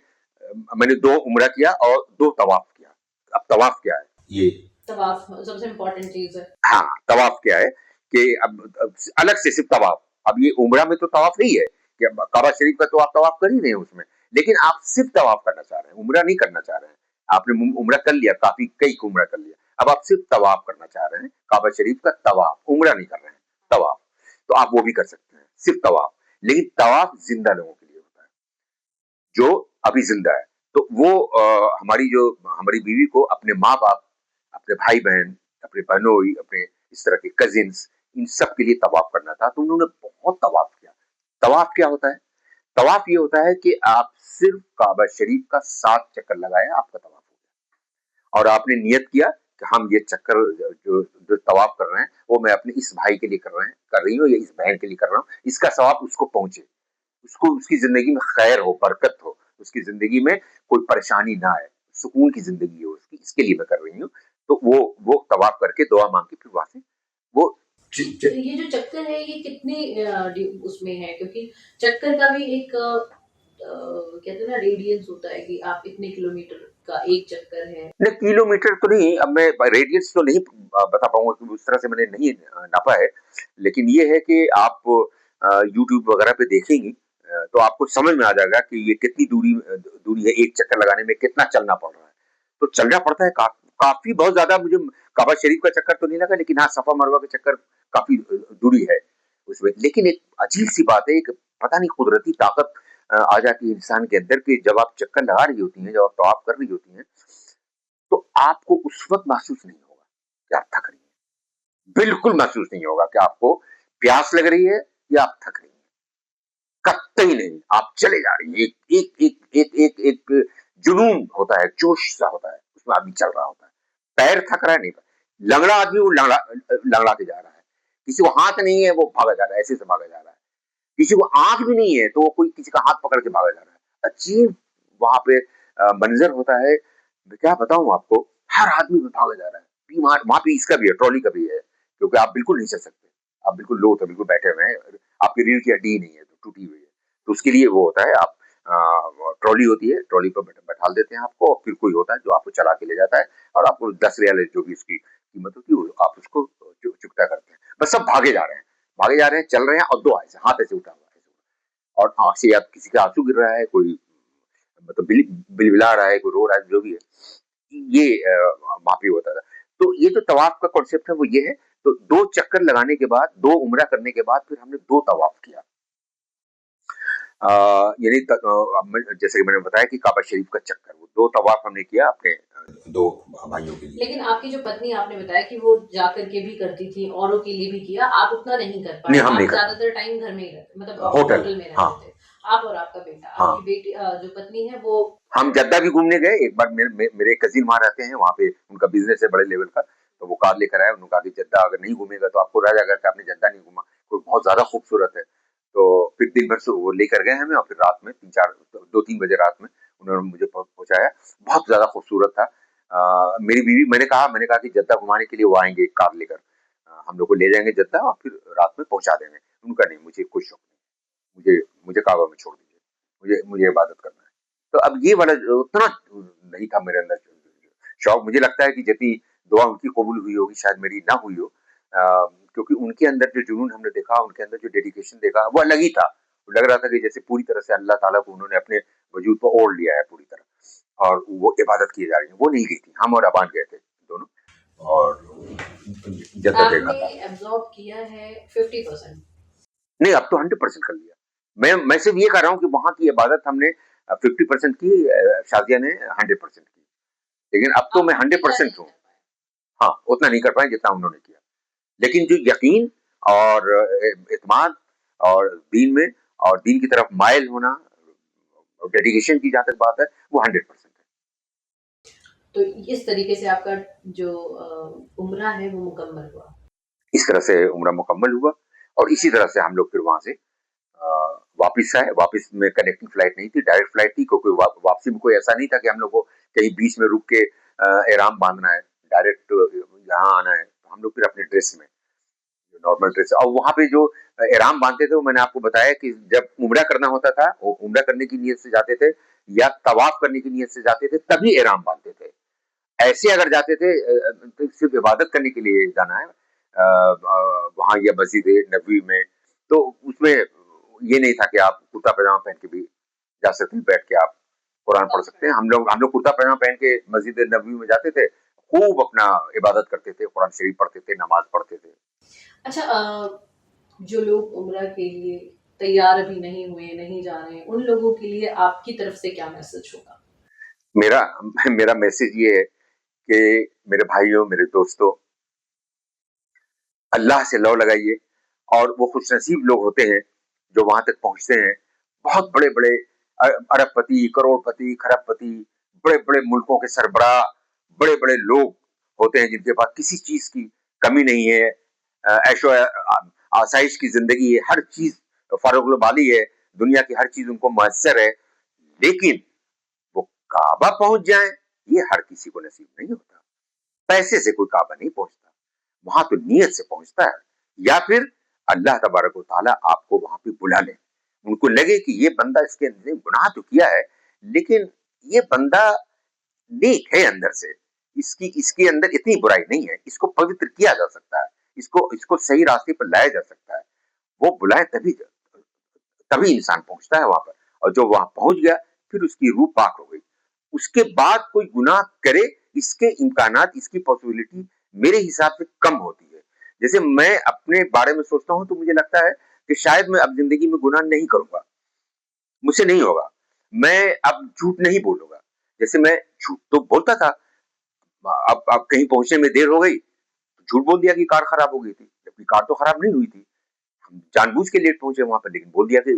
Speaker 1: मैंने 2 उम्रा किया और 2 तवाफ किया। अब तवाफ क्या है? ये
Speaker 2: तवाफ सबसे इम्पोर्टेंट चीज़ है।
Speaker 1: हाँ, तवाफ क्या है कि अब अलग से सिर्फ तवाफ, अब ये उम्रा में तो तवाफ नहीं है कि अब काबा शरीफ का तो आप तवाफ कर ही रहे हैं उसमें, लेकिन आप सिर्फ तवाफ करना चाह रहे हैं, उम्रा नहीं करना चाह रहे हैं। आपने उम्रा कर लिया, काफी कई उम्रा कर लिया, अब आप सिर्फ तवाफ करना चाह रहे हैं, काबा शरीफ का तवाफ, उम्रा नहीं कर रहे हैं, तवाफ। तो आप वो भी कर सकते हैं, सिर्फ तवाफ। लेकिन तवाफ जिंदा लोगों के लिए होता है, जो अभी जिंदा है। तो वो हमारी बीवी को अपने माँ बाप, अपने भाई बहन, अपने बहनोई, अपने इस तरह के कजिन्स, इन सब के लिए तवाफ करना था, तो उन्होंने बहुत तवाफ किया। तवाफ क्या होता है? तवाफ ये होता है कि आप सिर्फ काबा शरीफ का 7 चक्कर लगाया, आपका तवाफ हो गया। और आपने नियत किया कि हम ये चक्कर जो जो तवाफ कर रहे हैं वो मैं अपने इस भाई के लिए कर रही हूँ या इस बहन के लिए कर रहा हूँ, इसका सवाब उसको पहुंचे, उसको उसकी जिंदगी में खैर हो, बरकत हो, उसकी जिंदगी में कोई परेशानी ना आए, सुकून की जिंदगी हो उसकी, इसके लिए मैं कर रही हूँ। तो वो तवाफ करके दुआ मांग के फिर वहां से वो
Speaker 2: तो ये जो चक्कर है ये कितने उसमें है, क्योंकि चक्कर का भी एक कहते हैं ना रेडियंस होता है कि आप इतने किलोमीटर का एक चक्कर है।
Speaker 1: नहीं, किलोमीटर तो नहीं, अब मैं रेडियस तो नहीं बता पाऊंगा क्योंकि उस तरह से मैंने नहीं नापा है, लेकिन ये है कि आप यूट्यूब वगैरह पे देखेंगी तो आपको समझ में आ जाएगा कि ये कितनी दूरी है, एक चक्कर लगाने में कितना चलना पड़ रहा है। तो चलना पड़ता है काफी, बहुत ज्यादा। मुझे काबा शरीफ का चक्कर तो नहीं लगा, लेकिन हाँ सफा मरवा का चक्कर काफी दूरी है उसमें। लेकिन एक अजीब सी बात है, एक पता नहीं कुदरती ताकत आ जाती है इंसान के अंदर कि जब आप चक्कर लगा रही होती हैं, जब आप तवाफ कर रही होती हैं, तो आपको उस वक्त महसूस नहीं होगा कि आप थक रही हैं, बिल्कुल महसूस नहीं होगा कि आपको प्यास लग रही है या आप थक रही हैं, कतई नहीं। आप चले जा रही हैं, एक जुनून होता है, जोश सा होता है, उसमें आदमी चल रहा होता है, पैर थक रहा है नहीं, लंगड़ा आदमी वो लंगड़ा के जा रहा है, किसी को हाथ नहीं है वो भागा जा रहा है, ऐसे से भागा जा रहा है, किसी को आंख भी नहीं है तो वो कोई किसी का हाथ पकड़ के भागा जा रहा है। अजीब वहां पे मंजर होता है, क्या बताऊं आपको, हर आदमी में भागा जा रहा है। वहां पे इसका भी है, ट्रॉली का भी है, क्योंकि आप बिल्कुल नहीं चल सकते, आप बिल्कुल लो तो बिल्कुल बैठे हुए हैं, आपकी रीढ़ की हड्डी नहीं है तो टूटी हुई है, तो उसके लिए वो होता है, आप ट्रॉली होती है, ट्रॉली पर बैठा देते हैं आपको, और फिर कोई होता है जो आपको चला के ले जाता है, और आपको 10 रियाल जो भी उसकी कीमत होती है आप उसको चुकता करते हैं। बस सब भागे जा रहे हैं, भागे जा रहे हैं, चल रहे हैं, और दो ऐसे हाथ ऐसे उठा हुआ है, और आंख से या किसी का आंसू गिर रहा है, कोई मतलब बिलबिला रहा है, कोई रो रहा है, जो भी है, ये माफी होता था। तो ये जो तवाफ का कॉन्सेप्ट है वो ये है। तो 2 चक्कर लगाने के बाद, 2 उम्रा करने के बाद फिर हमने 2 तवाफ किया। यानी जैसे कि मैंने बताया कि काबा शरीफ का चक्कर, वो 2 तवाफ हमने किया अपने 2 भाइयों के लिए।
Speaker 2: लेकिन आपकी जो पत्नी आपने बताया कि वो जाकर के भी करती थी, औरों के लिए भी किया, आप उतना नहीं कर
Speaker 1: नहीं,
Speaker 2: पाए।
Speaker 1: हम नहीं
Speaker 2: आप
Speaker 1: कर
Speaker 2: ज़्यादातर टाइम घर में ही रहते, मतलब
Speaker 1: होटल,
Speaker 2: होटल में
Speaker 1: हाँ,
Speaker 2: रहते थे। आप और आपका बेटा,
Speaker 1: हाँ।
Speaker 2: आपकी बेटी जो पत्नी है वो
Speaker 1: हम जद्दा भी घूमने गए एक बार, मेरे कजिन वहां रहते हैं, वहां पे उनका बिजनेस है बड़े लेवल का, तो वो कार लेकर आए, उन्होंने कहा कि जद्दा अगर नहीं घूमेगा तो आपको रह जाएगा कि आपने जद्दा नहीं घूमा, तो बहुत ज्यादा खूबसूरत है। तो फिर दिन भर से वो लेकर गए हमें, और फिर रात में 2-3 बजे रात में उन्होंने मुझे पहुंचाया, बहुत ज्यादा खूबसूरत था। मेरी बीवी, मैंने कहा कि जद्दा घुमाने के लिए वो आएंगे कार लेकर, हम लोग को ले जाएंगे जद्दा और फिर रात में पहुंचा देंगे। उनका नहीं, मुझे कोई शौक नहीं, मुझे काबा में छोड़ दीजिए, मुझे मुझे इबादत करना है। तो अब ये वाला उतना नहीं था मेरे अंदर शौक। मुझे लगता है कि जितनी दुआ उनकी कबूल हुई होगी शायद मेरी ना हुई हो, क्योंकि उनके अंदर जो जुनून हमने देखा, उनके अंदर जो डेडिकेशन देखा, वो अलग ही था। लग रहा था कि जैसे पूरी तरह से अल्लाह ताला को उन्होंने अपने वजूद पर ओढ़ लिया है पूरी तरह, और वो इबादत किए जा रही है। वो नहीं गई थी, हम और अबान गए थे दोनों, और जद्दा देखा
Speaker 2: आपने
Speaker 1: था।
Speaker 2: एब्जॉर्ब किया है 50%।
Speaker 1: नहीं, अब तो 100% कर लिया। मैं सिर्फ ये कह रहा हूँ कि वहां की इबादत हमने 50% की, शाजिया ने 100% की, लेकिन अब तो
Speaker 2: आप
Speaker 1: मैं
Speaker 2: उतनी ज्यादा
Speaker 1: 100%
Speaker 2: नहीं
Speaker 1: हूँ।
Speaker 2: कर पाए।
Speaker 1: हाँ, उतना नहीं कर पाए जितना उन्होंने किया, लेकिन जो यकीन और इत्मीनान और दीन में, और दीन की तरफ माइल होना और डेडिकेशन की जहां तक बात है, वो 100% है।
Speaker 2: तो इस तरीके से आपका जो उम्रा है वो मुकम्मल हुआ।
Speaker 1: इस तरह से उम्रा मुकम्मल हुआ, और इसी तरह से हम लोग फिर वहां से वापिस आए। वापिस में कनेक्टिंग फ्लाइट नहीं थी, डायरेक्ट फ्लाइट थी, क्योंकि वापसी में कोई ऐसा नहीं था कि हम लोग को कहीं बीच में रुक के एहराम बांधना है, डायरेक्ट यहाँ आना है। तो हम लोग फिर अपने ड्रेस में, जो नॉर्मल ड्रेस, और वहां पे जो एहराम बांधते थे, वो मैंने आपको बताया कि जब उम्रा करना होता था, वो उम्रा करने की नीयत से जाते थे या तवाफ करने की नीयत से जाते थे, तभी एहराम बांधते थे। ऐसे अगर जाते थे तो सिर्फ इबादत करने के लिए जाना है वहां या मस्जिद नबवी में, तो उसमें ये नहीं था कि आप कुर्ता पैजामा पहन के भी जा सकते हैं, बैठ के आप कुरान पढ़ सकते हैं। हम लोग कुर्ता पैजामा पहन के मस्जिद नबवी में जाते थे, खूब अपना इबादत करते थे, कुरान शरीफ पढ़ते थे, नमाज पढ़ते थे।
Speaker 2: अच्छा, जो लोग उम्रा के लिए तैयार अभी नहीं हुए, नहीं जा रहे हैं, उन लोगों के लिए आपकी तरफ से क्या मैसेज होगा?
Speaker 1: मेरा मेरा मैसेज ये है कि मेरे भाइयों, मेरे दोस्तों, अल्लाह से लौ लगाइए, और वो खुशनसीब लोग होते हैं जो वहां तक पहुंचते हैं। बहुत बड़े बड़े अरबपति, करोड़पति, खरबपति, बड़े बड़े मुल्कों के सरबराह, बड़े बड़े लोग होते हैं जिनके पास किसी चीज की कमी नहीं है, ऐशो आसाइश की जिंदगी है, हर चीज फरोगबाली है, दुनिया की हर चीज उनको मुयस्सर है, लेकिन वो काबा पहुंच जाए ये हर किसी को नसीब नहीं होता। पैसे से कोई काबा नहीं पहुंचता, वहां तो नीयत से पहुंचता है, या फिर अल्लाह तबारक व तआला आपको वहां पे बुला ले, उनको लगे कि ये बंदा इसके अंदर गुनाह तो किया है, लेकिन ये बंदा नेक है अंदर से, इसकी इसके अंदर इतनी बुराई नहीं है, इसको पवित्र किया जा सकता है, इसको इसको सही रास्ते पर लाया जा सकता है। वो बुलाए तभी तभी इंसान पहुंचता है वहां पर, और जो वहां पहुंच गया फिर उसकी रूह पाक हो गई। उसके बाद कोई गुनाह करे, इसके इम्कानात, इसकी पॉसिबिलिटी मेरे हिसाब से कम होती है। जैसे मैं अपने बारे में सोचता हूं तो मुझे लगता है कि शायद मैं अब जिंदगी में गुनाह नहीं करूंगा, मुझसे नहीं होगा, मैं अब झूठ नहीं बोलूंगा। जैसे मैं झूठ तो बोलता था, अब कहीं पहुंचने में देर हो गई, झूठ बोल दिया कि कार खराब हो गई थी, जबकि कार तो खराब नहीं हुई थी, हम जानबूझ के लेट पहुंचे वहां पर, लेकिन बोल दिया कि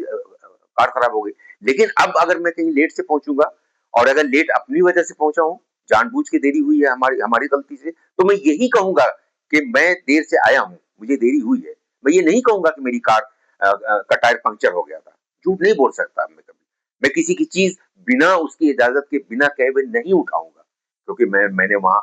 Speaker 1: कार खराब हो गई। लेकिन अब अगर मैं कहीं लेट से पहुंचूंगा, और अगर लेट अपनी वजह से पहुंचा हूं, जानबूझ के देरी हुई है हमारी हमारी गलती से, तो मैं यही कहूंगा कि मैं देर से आया हूं, मुझे देरी हुई है। मैं ये नहीं कहूंगा कि मेरी कार का टायर पंक्चर हो गया था। झूठ नहीं बोल सकता मैं कभी। मैं किसी की चीज बिना उसकी इजाजत के, बिना कहे हुए नहीं उठाऊंगा, क्योंकि मैंने वहां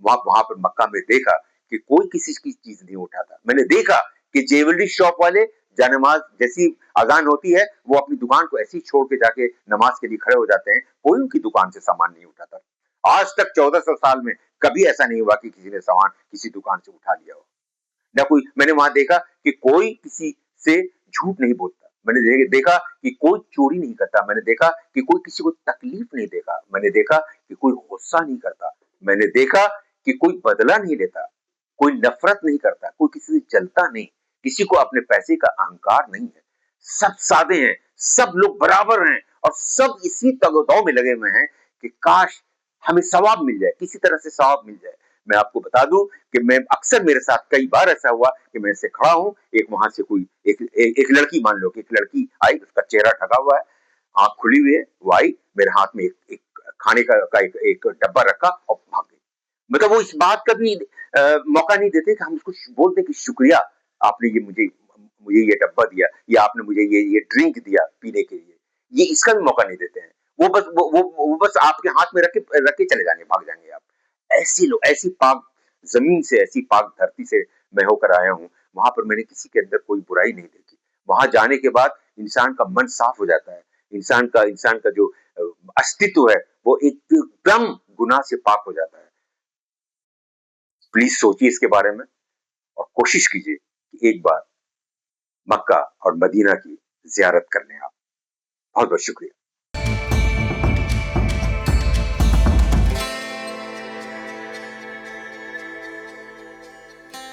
Speaker 1: वहां वहां पर मक्का में देखा कि कोई किसी की चीज नहीं उठाता। मैंने देखा कि ज्वेलरी शॉप वाले जानमाज जैसी अजान होती है, वो अपनी दुकान को ऐसी छोड़ के जाके नमाज के लिए खड़े हो जाते हैं, कोई उनकी दुकान से सामान नहीं उठाता। आज तक 1400 साल में कभी ऐसा नहीं हुआ कि किसी ने सामान किसी दुकान से उठा लिया हो। ना कोई, मैंने वहां देखा कि कोई किसी से झूठ नहीं बोलता, मैंने देखा कि कोई चोरी नहीं करता, मैंने देखा कि कोई किसी को तकलीफ नहीं देगा, मैंने देखा कि कोई गुस्सा नहीं करता, मैंने देखा कि कोई बदला नहीं लेता, कोई नफरत नहीं करता, कोई किसी से जलता नहीं, किसी को अपने पैसे का अहंकार नहीं है। सब सादे हैं, सब लोग बराबर हैं, और सब इसी तगदाव में लगे हुए हैं कि काश हमें सवाब मिल जाए, किसी तरह से सवाब मिल जाए। मैं आपको बता दूं कि मैं अक्सर, मेरे साथ कई बार ऐसा हुआ कि मैं ऐसे खड़ा हूं, एक वहां से कोई एक लड़की, मान लो कि एक लड़की आई, उसका चेहरा ढका हुआ है, आंख खुली हुई है, वो आई, मेरे हाथ में एक खाने का एक डब्बा रखा और भाग गई। मतलब वो इस बात का भी मौका नहीं देते कि हम उसको बोल दें कि शुक्रिया, आपने ये मुझे मुझे ये डब्बा दिया, या आपने मुझे ये ड्रिंक दिया पीने के लिए, ये इसका भी मौका नहीं देते हैं। वो बस आपके हाथ में रख के चले जाएंगे, भाग जाएंगे आप। ऐसी लोग, ऐसी पाक जमीन से, ऐसी पाक धरती से मैं होकर आया हूँ, वहां पर मैंने किसी के अंदर कोई बुराई नहीं देखी। वहां जाने के बाद इंसान का मन साफ हो जाता है, इंसान का जो अस्तित्व है वो एकदम गुनाह से पाक हो जाता है। प्लीज सोचिए इसके बारे में, और कोशिश कीजिए कि एक बार मक्का और मदीना की जियारत कर लें आप। बहुत बहुत शुक्रिया।